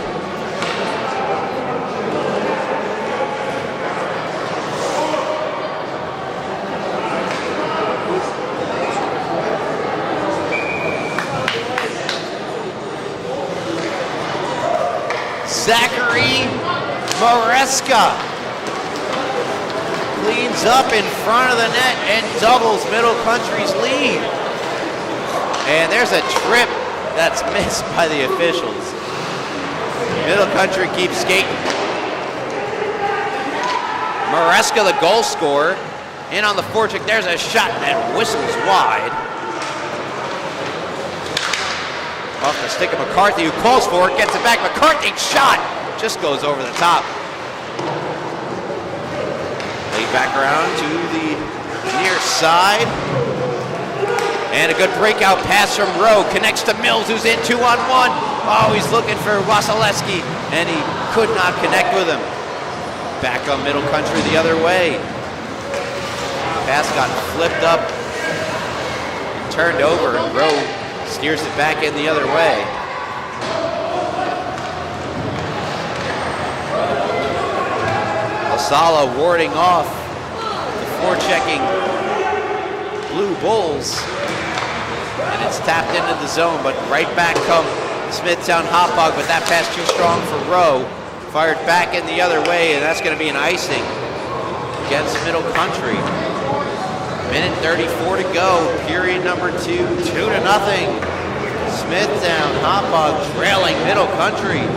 [SPEAKER 1] Zachary Maresca cleans up in front of the net and doubles Middle Country's lead. And there's a trip that's missed by the officials. Middle Country keeps skating. Maresca, the goal scorer, in on the forecheck. There's a shot that whistles wide. Off the stick of McCarthy, who calls for it, gets it back. McCarthy's shot just goes over the top. back around to the near side. And a good breakout pass from Rowe. Connects to Mills, who's in 2-on-1. Oh, he's looking for Wasilewski, and he could not connect with him. Back on Middle Country the other way. Pass got flipped up and turned over, and Rowe steers it back in the other way. Lasala warding off the forechecking Blue Bulls. And it's tapped into the zone, but right back come Smithtown Hauppauge, but that pass too strong for Rowe. Fired back in the other way, and that's going to be an icing against Middle Country. Minute 34 to go, period number 2, 2-0. Smithtown Hauppauge trailing Middle Country.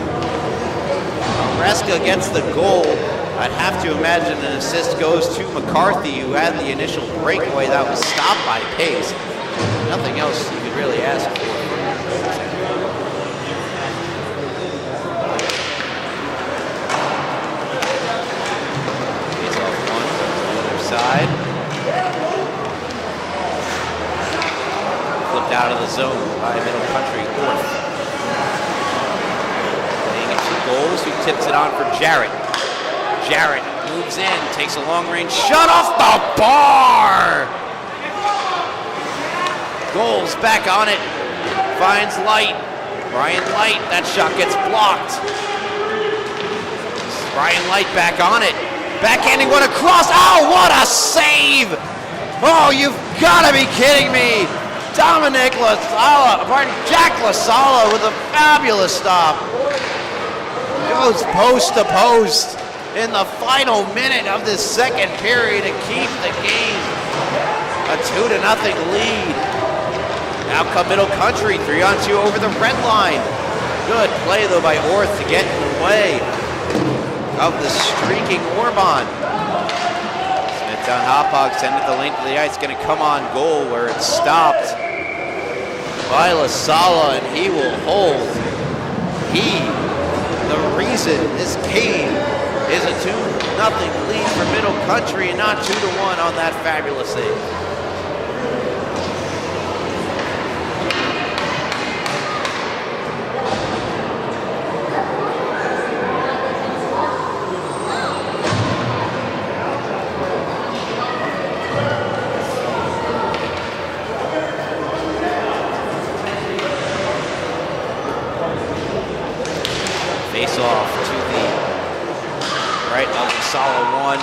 [SPEAKER 1] Reska gets the goal. I'd have to imagine an assist goes to McCarthy, who had the initial breakaway that was stopped by Pace. Nothing else you could really ask for. He's off one, other side. Flipped out of the zone by Middle Country. Playing it to Goals, who tips it on for Jarrett. Jarrett moves in, takes a long-range shot off the bar! Goals back on it, finds Light. Brian Light, that shot gets blocked. Brian Light back on it. Backhanding one across, oh, what a save! Oh, you've gotta be kidding me! Jack Lasala with a fabulous stop. Goes post to post in the final minute of this second period to keep the game a 2-0 lead. Now come Middle Country, 3-on-2 over the red line. Good play though by Orth to get in the way of the streaking Orban. Smithtown Hauppauge sending the length of the ice, going to come on goal where it's stopped by Lasala, and he will hold. The reason this game is a 2-0 lead for Middle Country and not 2-1 on that fabulous save. Face off to the right of the solid one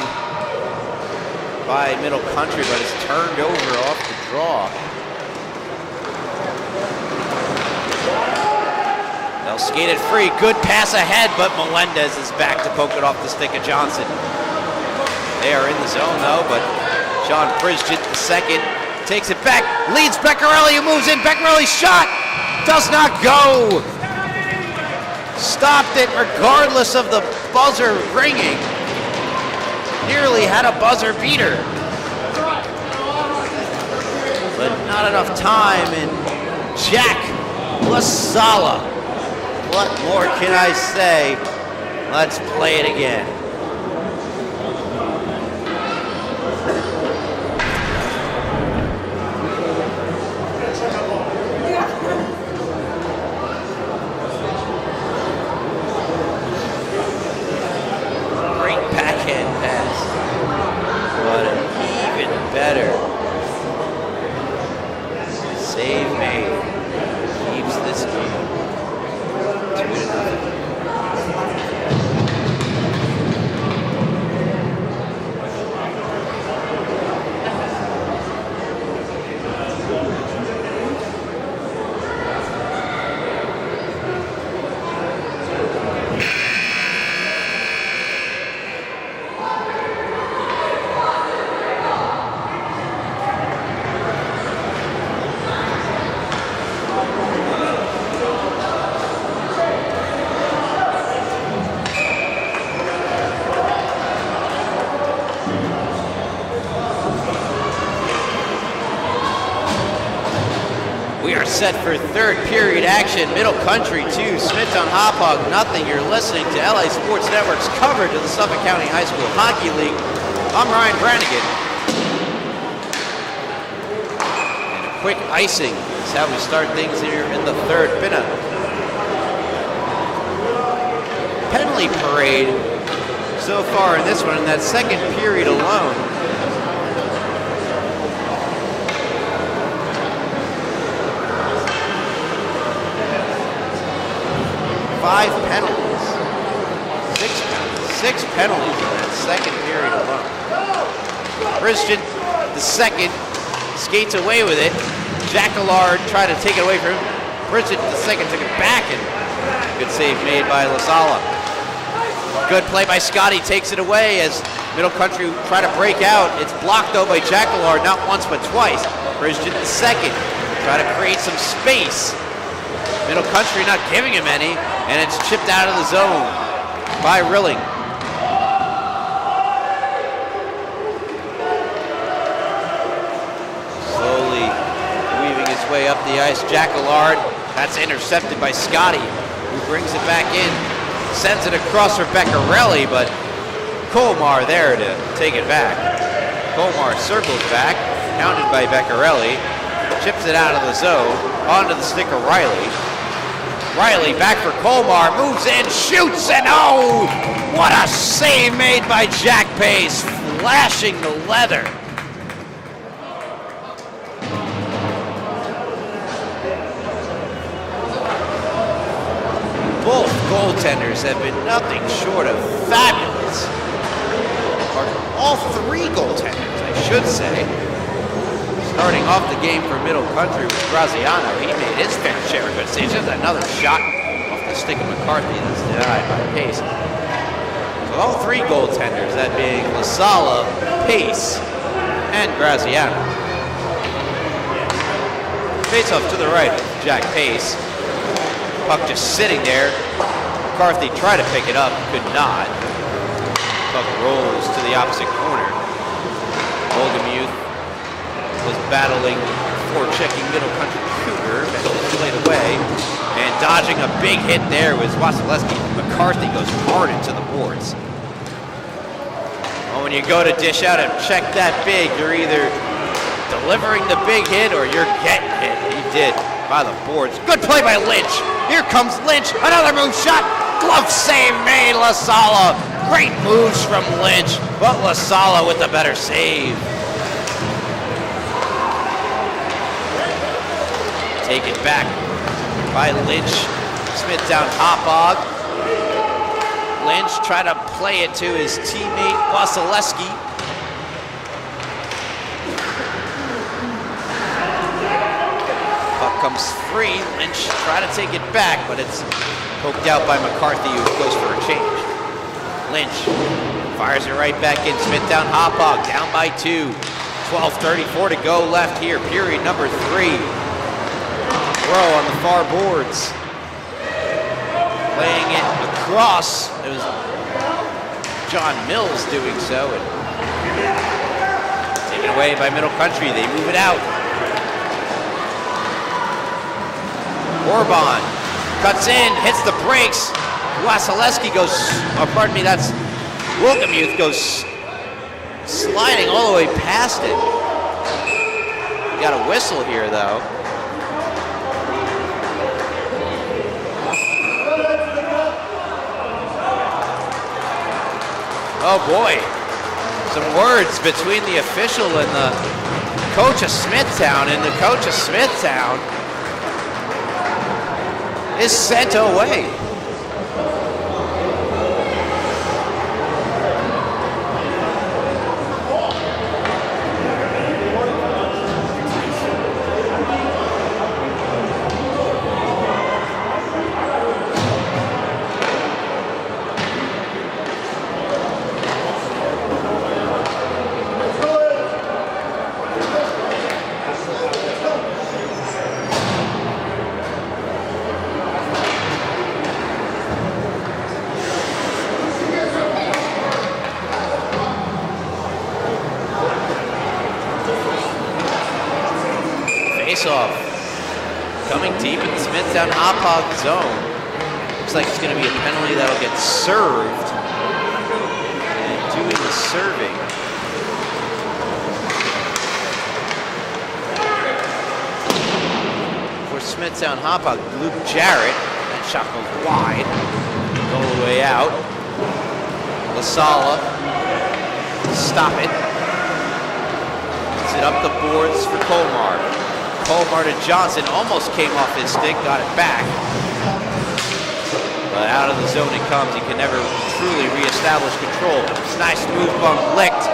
[SPEAKER 1] by Middle Country, but it's turned over off the draw. They'll skate it free. Good pass ahead, but Melendez is back to poke it off the stick of Johnson. They are in the zone though, but Sean Bridget the second takes it back, leads Beccarelli, who moves in. Beccarelli's shot does not go. Stopped it regardless of the buzzer ringing. Nearly had a buzzer beater. But not enough time, and Jack Lasala. What more can I say? Let's play it again. Better. Save made. Keeps this game 2-0. We are set for third period action. Middle Country 2, Smithtown Hauppauge nothing. You're listening to LA Sports Network's coverage of the Suffolk County High School Hockey League. I'm Ryan Brannigan. And a quick icing is how we start things here in the third pinna. Penalty parade so far in this one, in that second period alone. Five penalties. Six penalties in that second period alone. Christian, the second, skates away with it. Jack Allard tried to take it away from him. Christian, the second, took it back, and good save made by LaSala. Good play by Scotty, takes it away as Middle Country try to break out. It's blocked though by Jack Allard, not once but twice. Christian, the second, try to create some space. Middle Country not giving him any, and it's chipped out of the zone by Rilling. Slowly weaving his way up the ice, Jack Allard. That's intercepted by Scotty, who brings it back in, sends it across for Beccarelli, but Colmar there to take it back. Colmar circles back, counted by Beccarelli, chips it out of the zone, onto the stick of Riley. Riley back for Colmar, moves in, shoots, and oh, what a save made by Jack Pace, flashing the leather. Both goaltenders have been nothing short of fabulous. Or all three goaltenders, I should say. Starting off the game for Middle Country with Graziano, he made his fair share of good saves. Just another shot off the stick of McCarthy that's denied by Pace. So all three goaltenders, that being LaSala, Pace, and Graziano. Face off to the right, Jack Pace. Puck just sitting there. McCarthy tried to pick it up, could not. Puck rolls to the opposite corner. Olgamuth was battling for checking Middle Country Cougar, and played away. And dodging a big hit there was Wasilewski. McCarthy goes hard into the boards. Well, when you go to dish out and check that big, you're either delivering the big hit or you're getting hit. He did by the boards. Good play by Lynch. Here comes Lynch. Another move shot. Glove save made, LaSala. Great moves from Lynch, but LaSala with the better save. Taken back by Lynch. Smithtown Hauppauge. Lynch tried to play it to his teammate Wasilewski. Puck comes free. Lynch tried to take it back, but it's poked out by McCarthy, who goes for a change. Lynch fires it right back in. Smithtown Hauppauge down by 2. 12:34 to go left here, period number 3. Rowe on the far boards. Laying it across. It was John Mills doing so. And taken away by Middle Country. They move it out. Orban cuts in, hits the brakes. Wasilewski goes, pardon me, that's Wilkemuth goes sliding all the way past it. Got a whistle here though. Oh boy, some words between the official and the coach of Smithtown, and the coach of Smithtown is sent away. Face-off. Coming deep in the Smithtown Hauppauge zone. Looks like it's going to be a penalty that'll get served. And doing the serving Smithtown Hauppauge, Luke Jarrett. That shot goes wide, all the way out. LaSala, stop it. Gets it up the boards for Colmar. Colmar to Johnson, almost came off his stick, got it back. But out of the zone it comes. He can never truly reestablish control. It's a nice move bump licked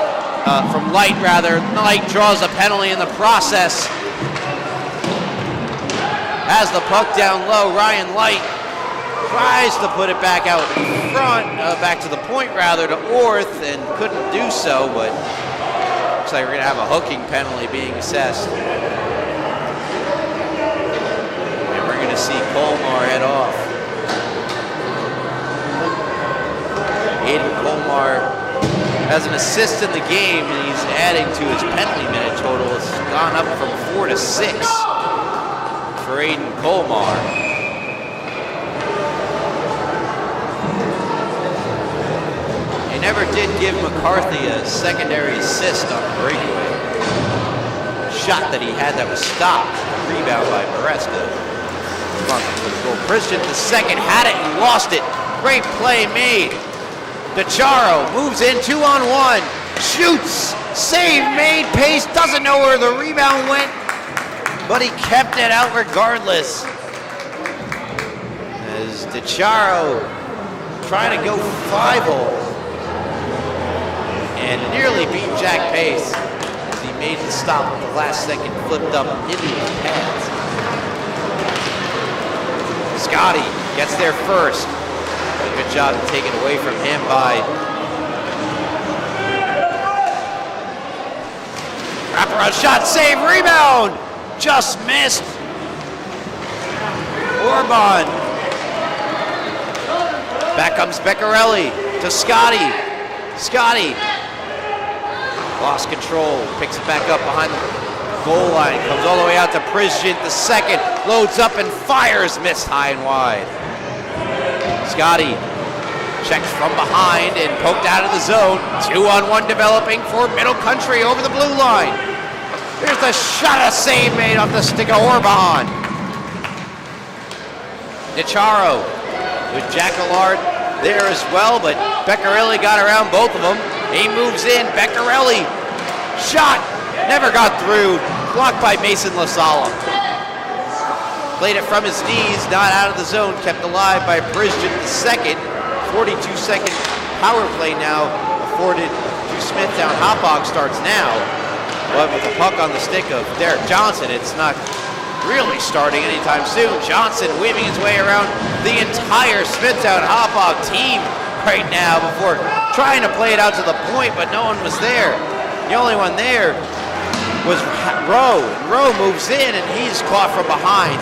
[SPEAKER 1] from Light, rather. Light draws a penalty in the process. Has the puck down low. Ryan Light tries to put it back out in front, back to the point rather, to Orth, and couldn't do so, but looks like we're going to have a hooking penalty being assessed. And we're going to see Colmar head off. Aiden Colmar has an assist in the game, and he's adding to his penalty minute total. It's gone up from 4 to 6 for Aiden Colmar. They never did give McCarthy a secondary assist on the breakaway. Shot that he had that was stopped. Rebound by Maresca. Prizgen the second had it and lost it. Great play made. DeCharo moves in 2-on-1. Shoots. Save made. Pace doesn't know where the rebound went, but he kept it out regardless. As DeCharo trying to go 5-0 and nearly beat Jack Pace as he made the stop at the last second, flipped up into his pads. Scotty gets there first. Good job to take it away from him by wraparound shot, save, rebound, just missed. Orban. Back comes Beccarelli to Scotty. Scotty lost control, picks it back up behind the goal line, comes all the way out to Prizgen the second, loads up and fires, missed high and wide. Scotty checks from behind and poked out of the zone. 2-on-1 developing for Middle Country over the blue line. Here's the shot, a save made off the stick of Orban. DeCharo with Jack Allard there as well, but Beccarelli got around both of them. He moves in, Beccarelli, shot, never got through, blocked by Mason LaSala. Played it from his knees, not out of the zone, kept alive by Prizgen the second. 42-second power play now afforded to Smithtown. Hauppauge starts now, but with the puck on the stick of Derek Johnson, it's not really starting anytime soon. Johnson weaving his way around the entire Smithtown Hauppauge team right now before trying to play it out to the point, but no one was there. The only one there was Rowe. Rowe moves in, and he's caught from behind,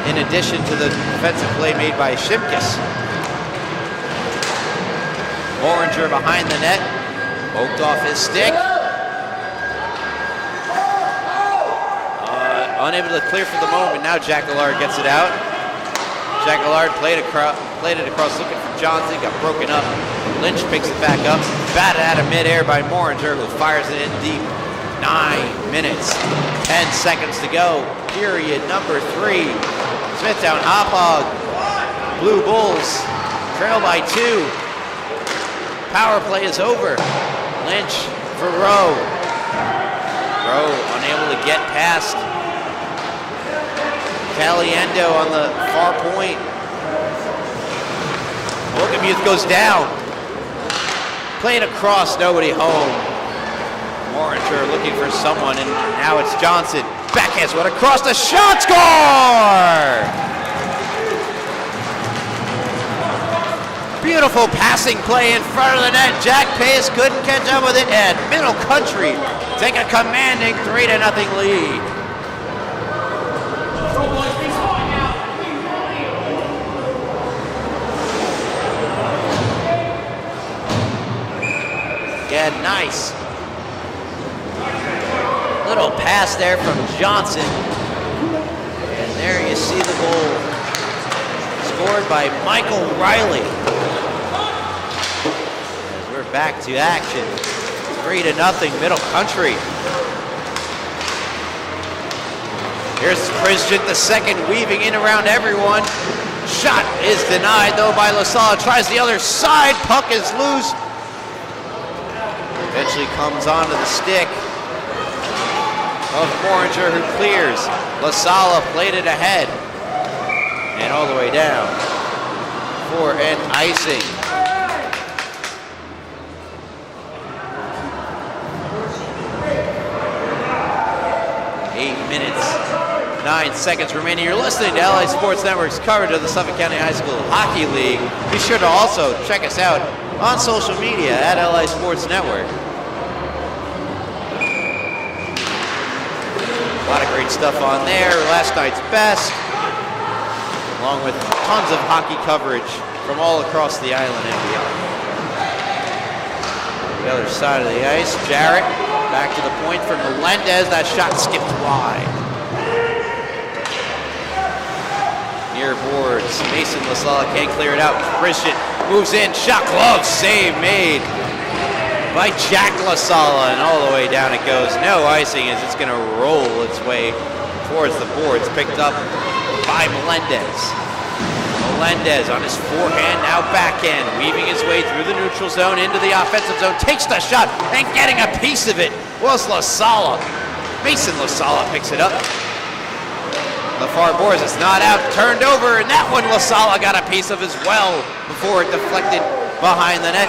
[SPEAKER 1] in addition to the defensive play made by Shimkus. Oranger behind the net, poked off his stick. Unable to clear for the moment. Now Jack Allard gets it out. Jack Allard played it across looking for Johnson, got broken up. Lynch picks it back up, batted out of midair by Moringer, who fires it in deep. 9 minutes, 10 seconds to go. Period number 3. Smithtown Hauppauge, Blue Bulls trail by 2. Power play is over. Lynch for Rowe. Rowe unable to get past Caliendo on the far point. Wolkemuth goes down. Playing across, nobody home. Moringer looking for someone, and now it's Johnson. Backhands one across the shot, score! Beautiful passing play in front of the net. Jack Pace couldn't catch up with it, and Middle Country take a commanding 3-0 lead. Yeah, nice. Little pass there from Johnson. And there you see the goal. Scored by Michael Riley. As we're back to action. 3-0 Middle Country. Here's Prizjit, the second, weaving in around everyone. Shot is denied though by LaSalle. Tries the other side, puck is loose. Eventually comes onto the stick of Moringer, who clears. LaSalle played it ahead and all the way down for an icing. 8 minutes, 9 seconds remaining. You're listening to LA Sports Network's coverage of the Suffolk County High School Hockey League. Be sure to also check us out on social media at LA Sports Network. A lot of great stuff on there. Last night's best, along with tons of hockey coverage from all across the island and beyond. The other side of the ice, Jarrett back to the point for Melendez. That shot skipped wide. Near boards, Mason LaSalle can't clear it out. Prizjit moves in, shot glove, save made by Jack LaSalle, and all the way down it goes. No icing as it's going to roll its way towards the boards. Picked up by Melendez. Melendez on his forehand, now backhand, weaving his way through the neutral zone into the offensive zone, takes the shot, and getting a piece of it was LaSalle. Mason LaSalle picks it up. The far boards, it's not out, turned over, and that one LaSalle got a piece of as well before it deflected behind the net.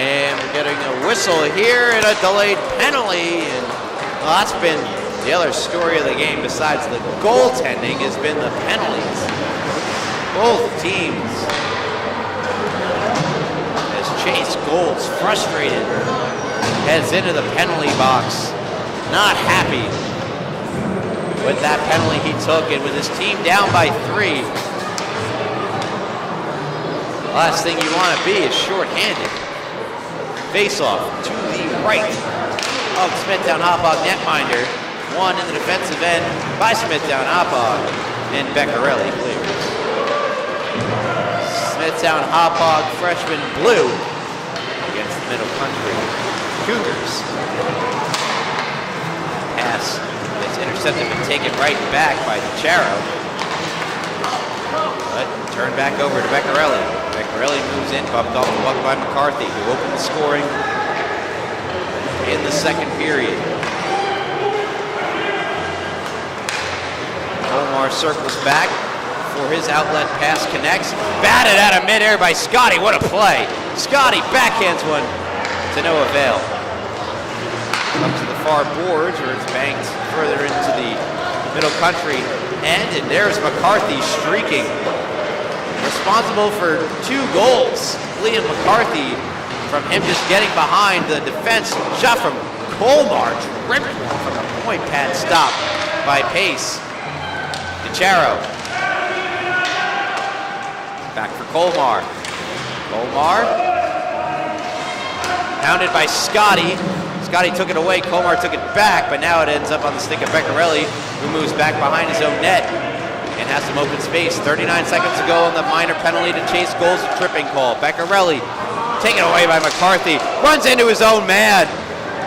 [SPEAKER 1] And we're getting a whistle here and a delayed penalty. And well, that's been the other story of the game besides the goaltending has been the penalties. Both teams, as Chase Golds, frustrated, heads into the penalty box, not happy with that penalty he took, and with his team down by 3. The last thing you want to be is shorthanded. Face-off to the right of Smithtown Hauppauge netminder. One in the defensive end by Smithtown Hauppauge, and Beccarelli clears. Smithtown Hauppauge freshman blue against the Middle Country Cougars. Pass gets intercepted and taken right back by DiChiaro. But turned back over to Beccarelli. Beccarelli moves in, bumped off the puck by McCarthy, who opened the scoring in the second period. Omar circles back for his outlet pass, connects, batted out of midair by Scotty. What a play. Scotty backhands one to no avail. Up to the far boards where it's banked further into the Middle Country end, and there's McCarthy streaking. Responsible for 2 goals. Liam McCarthy, from him just getting behind the defense. Shot from Colmar, ripped from the point pad, stop by Pace. DiChiaro. Back for Colmar. Colmar. Pounded by Scotty. Scotty took it away. Colmar took it back, but now it ends up on the stick of Beccarelli, who moves back behind his own net and has some open space. 39 seconds to go on the minor penalty to Chase Golds, a tripping call. Beccarelli taken away by McCarthy. Runs into his own man.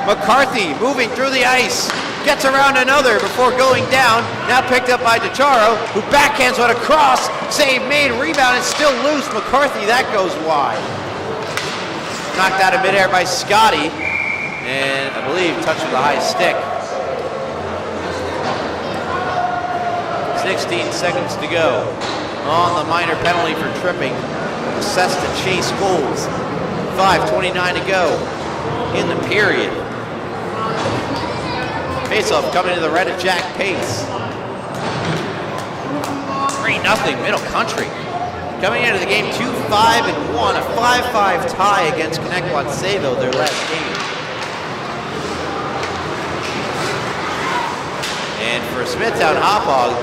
[SPEAKER 1] McCarthy moving through the ice. Gets around another before going down. Now picked up by DiChiaro, who backhands one across. Save made, rebound, and still loose. McCarthy, that goes wide. Knocked out of midair by Scotty, and I believe touched with the high stick. 16 seconds to go on the minor penalty for tripping. Assessed to Chase Golds. 5:29 to go in the period. Faceoff coming to the right of Jack Pace. 3-0 Middle Country. Coming into the game 2-5-1, a 5-5 tie against Connect Watsavo, their last game. And for Smithtown Hauppauge,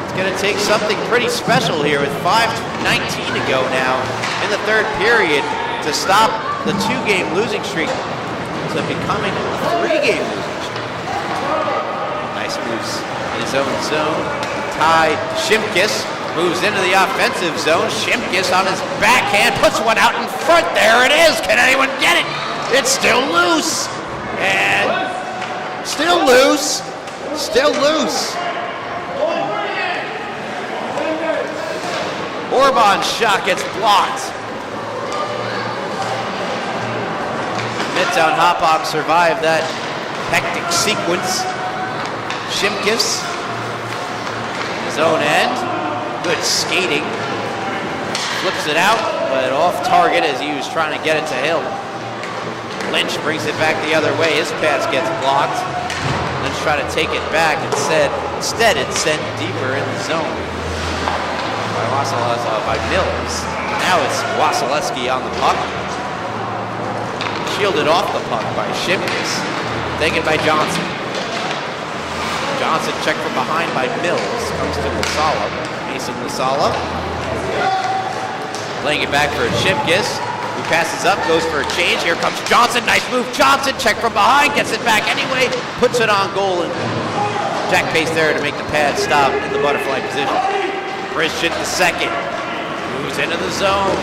[SPEAKER 1] it's going to take something pretty special here with 5:19 to go now in the third period to stop the 2-game losing streak to becoming a 3-game losing streak. Nice moves in his own zone. Ty Shimkus moves into the offensive zone. Shimkus on his backhand puts one out in front. There it is. Can anyone get it? It's still loose. And still loose. Still loose. Orban's shot gets blocked. Smithtown Hauppauge survived that hectic sequence. SCHSHL, his own end. Good skating. Flips it out, but off target as he was trying to get it to Hill. Lynch brings it back the other way. His pass gets blocked. Lynch trying to take it back. Instead, it's sent deeper in the zone by Mills. Now it's Wasilewski on the puck. Shielded off the puck by SCHSHL. Taken by Johnson. Johnson checked from behind by Mills. Comes to Lasala. Mason Lasala. Laying it back for SCHSHL. Who passes up, goes for a change. Here comes Johnson. Nice move. Johnson, check from behind, gets it back anyway, puts it on goal, and Jack Pace there to make the pad stop in the butterfly position. Bridget the second. Moves into the zone.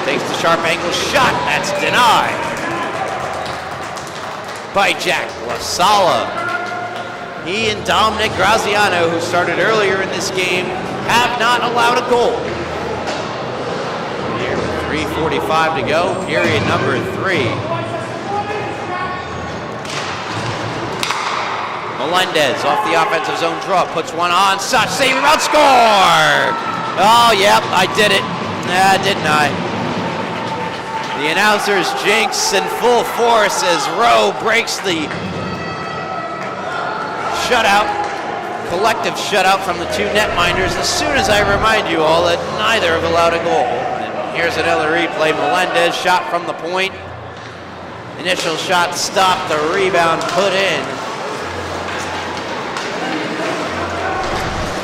[SPEAKER 1] Takes the sharp angle shot. That's denied by Jack Lasala. He and Dominic Graziano, who started earlier in this game, have not allowed a goal. 3:45 to go, period number 3. Melendez off the offensive zone draw, puts one on, shot, save, rebound, score! Oh, yep, I did it. Didn't I? The announcers jinx in full force as Rowe breaks the shutout, collective shutout from the two netminders as soon as I remind you all that neither have allowed a goal. Here's another replay. Melendez shot from the point. Initial shot stopped, the rebound put in.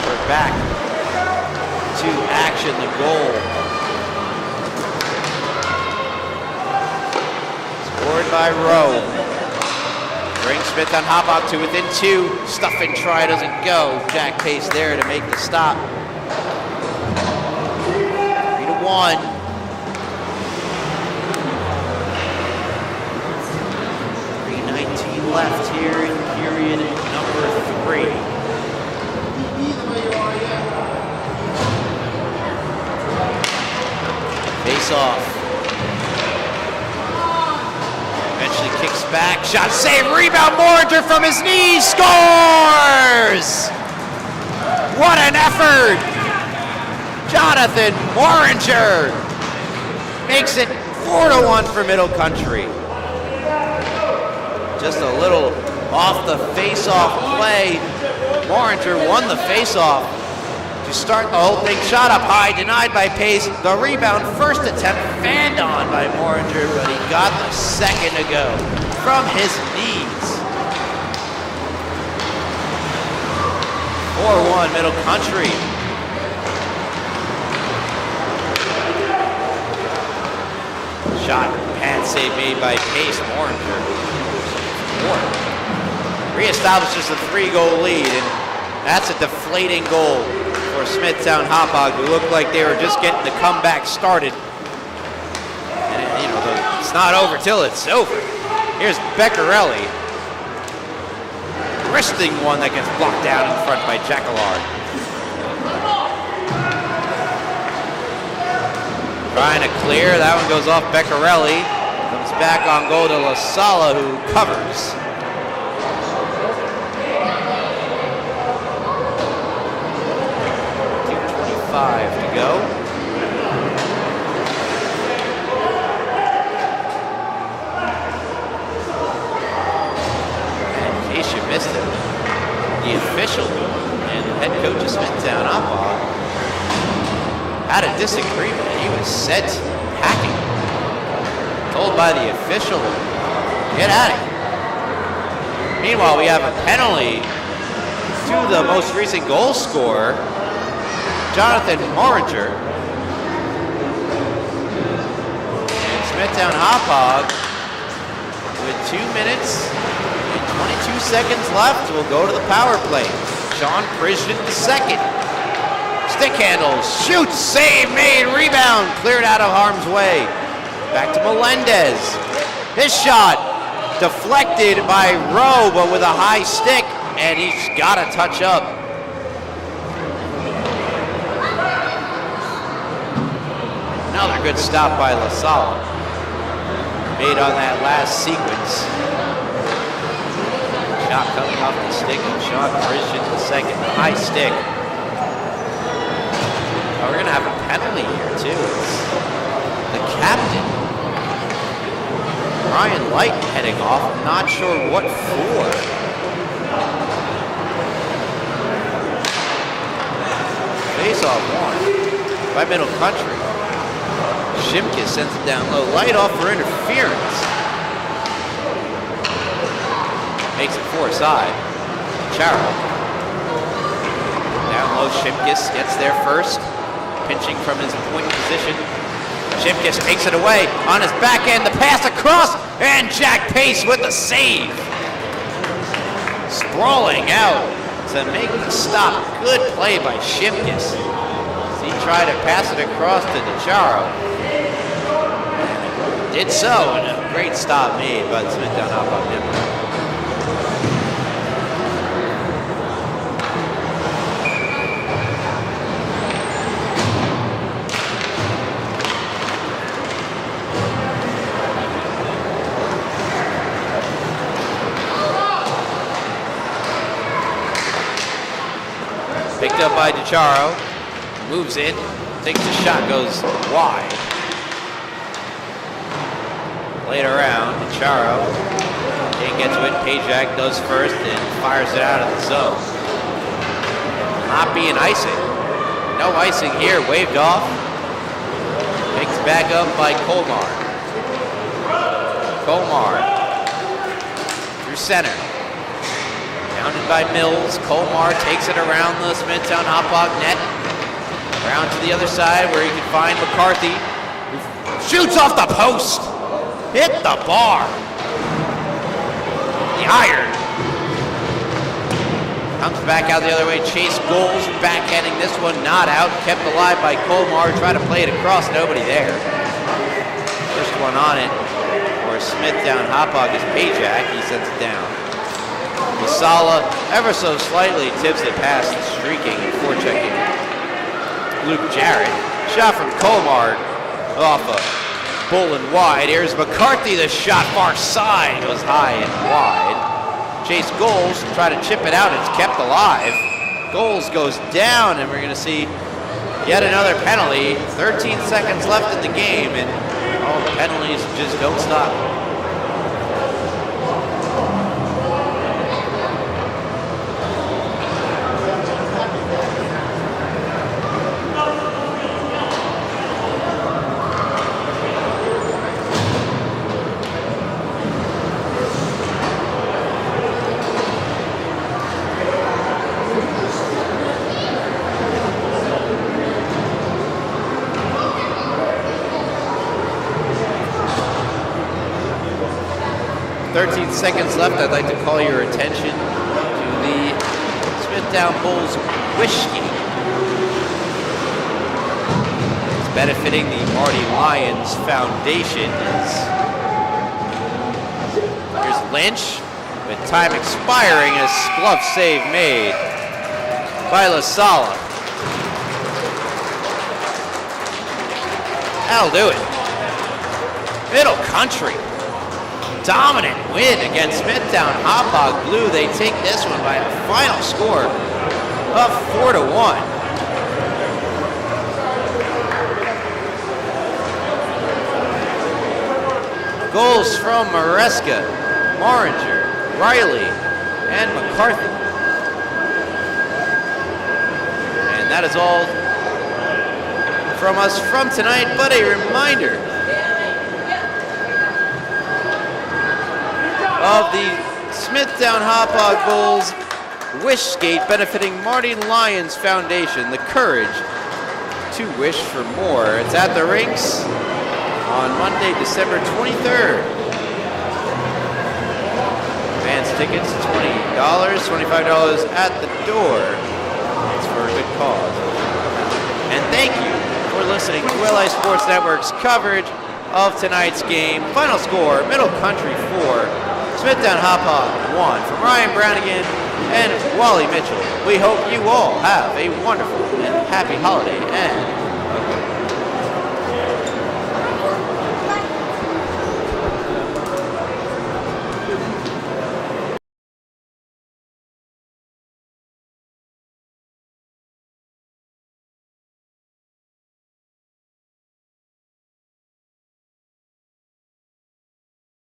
[SPEAKER 1] We're back to action, the goal. Scored by Rowe. Brings Smithtown Hauppauge to within 2. Stuff and try doesn't go. Jack Pace there to make the stop. 3-1. 3:19 left here in period number 3. Face off. Eventually kicks back. Shot save. Rebound. Moringer from his knees. Scores! What an effort! Jonathan Moringer makes it 4-1 for Middle Country. Just a little off the face-off play. Moringer won the face-off to start the whole thing. Shot up high, denied by Pace. The rebound, first attempt, fanned on by Moringer, but he got the second to go from his knees. 4-1 Middle Country. Shot, pad save made by Pace. Moringer reestablishes a 3-goal lead, and that's a deflating goal for Smithtown Hauppauge, who looked like they were just getting the comeback started. And it's not over till it's over. Here's Beccarelli, wristing one that gets blocked down in front by Jacquelard. Trying to clear, that one goes off Beccarelli. Comes back on goal to Lasala, who covers. .2:25 to go. And in case you missed it, the official and the head coach of Smithtown Hauppauge had a disagreement. He was sent packing. Told by the official, get out of here. Meanwhile, we have a penalty to the most recent goal scorer, Jonathan Moringer. And Smithtown Hauppauge, with 2 minutes and 22 seconds left, will go to the power play. Sean Pridgeon II. Stick handles, shoots, save made, rebound, cleared out of harm's way. Back to Melendez. His shot deflected by Rowe, but with a high stick, and he's got to touch up. Another good stop by LaSalle. Made on that last sequence. Shot coming off the stick of Sean Christian the second. High stick. Oh, we're going to have a penalty here, too. It's the captain, Ryan Light, heading off. I'm not sure what for. Face-off one by Middle Country. Shimkus sends it down low. Light off for interference. Makes it 4 side. Charo. Down low, Shimkus gets there first. Pinching from his point position. Shimkus takes it away on his back end. The pass across, and Jack Pace with the save. Sprawling out to make the stop. Good play by Shimkus. He tried to pass it across to DeCharo. Did so, and a great stop made by the Smithtown Hauppauge Denver. Picked up by DeCharo, moves in, takes the shot, goes wide. Played around, DeCharo can't get to it. Pajak does first and fires it out of the zone. Not being icing. No icing here, waved off. Picked back up by Colmar. Colmar through center. Pounded by Mills. Colmar takes it around the Smithtown Hauppauge net. Around to the other side where he can find McCarthy, who shoots off the post. Hit the bar. The iron. Comes back out the other way. Chase Goals backhanding this one, not out. Kept alive by Colmar. Tried to play it across. Nobody there. First one on it for Smithtown Hauppauge is Pajak. He sends it down. Masala ever so slightly tips it past the streaking and forechecking Luke Jarrett. Shot from Colmar off a bull and wide. Here's McCarthy, the shot far side goes high and wide. Chase Goals, try to chip it out, it's kept alive. Goals goes down, and we're gonna see yet another penalty. 13 seconds left in the game, and all the penalties just don't stop. 13 seconds left. I'd like to call your attention to the Smithtown Bulls Whiskey. It's benefiting the Marty Lyons Foundation. Here's Lynch with time expiring. A glove save made by LaSala. That'll do it. Middle Country. Dominant win against Smithtown Hauppauge Blue. They take this one by a final score of 4-1. Goals from Maresca, Moringer, Riley, and McCarthy. And that is all from us from tonight, but a reminder of the Smithtown Hauppauge Bulls Wish Skate benefiting Marty Lyons Foundation, the courage to wish for more. It's at the rinks on Monday, December 23rd. Advance tickets, $20, $25 at the door. It's for a good cause. And thank you for listening to LA Sports Network's coverage of tonight's game. Final score, Middle Country 4, Smithtown Hauppauge 1. From Ryan Brownigan and Wally Mitchell. We hope you all have a wonderful and happy holiday, and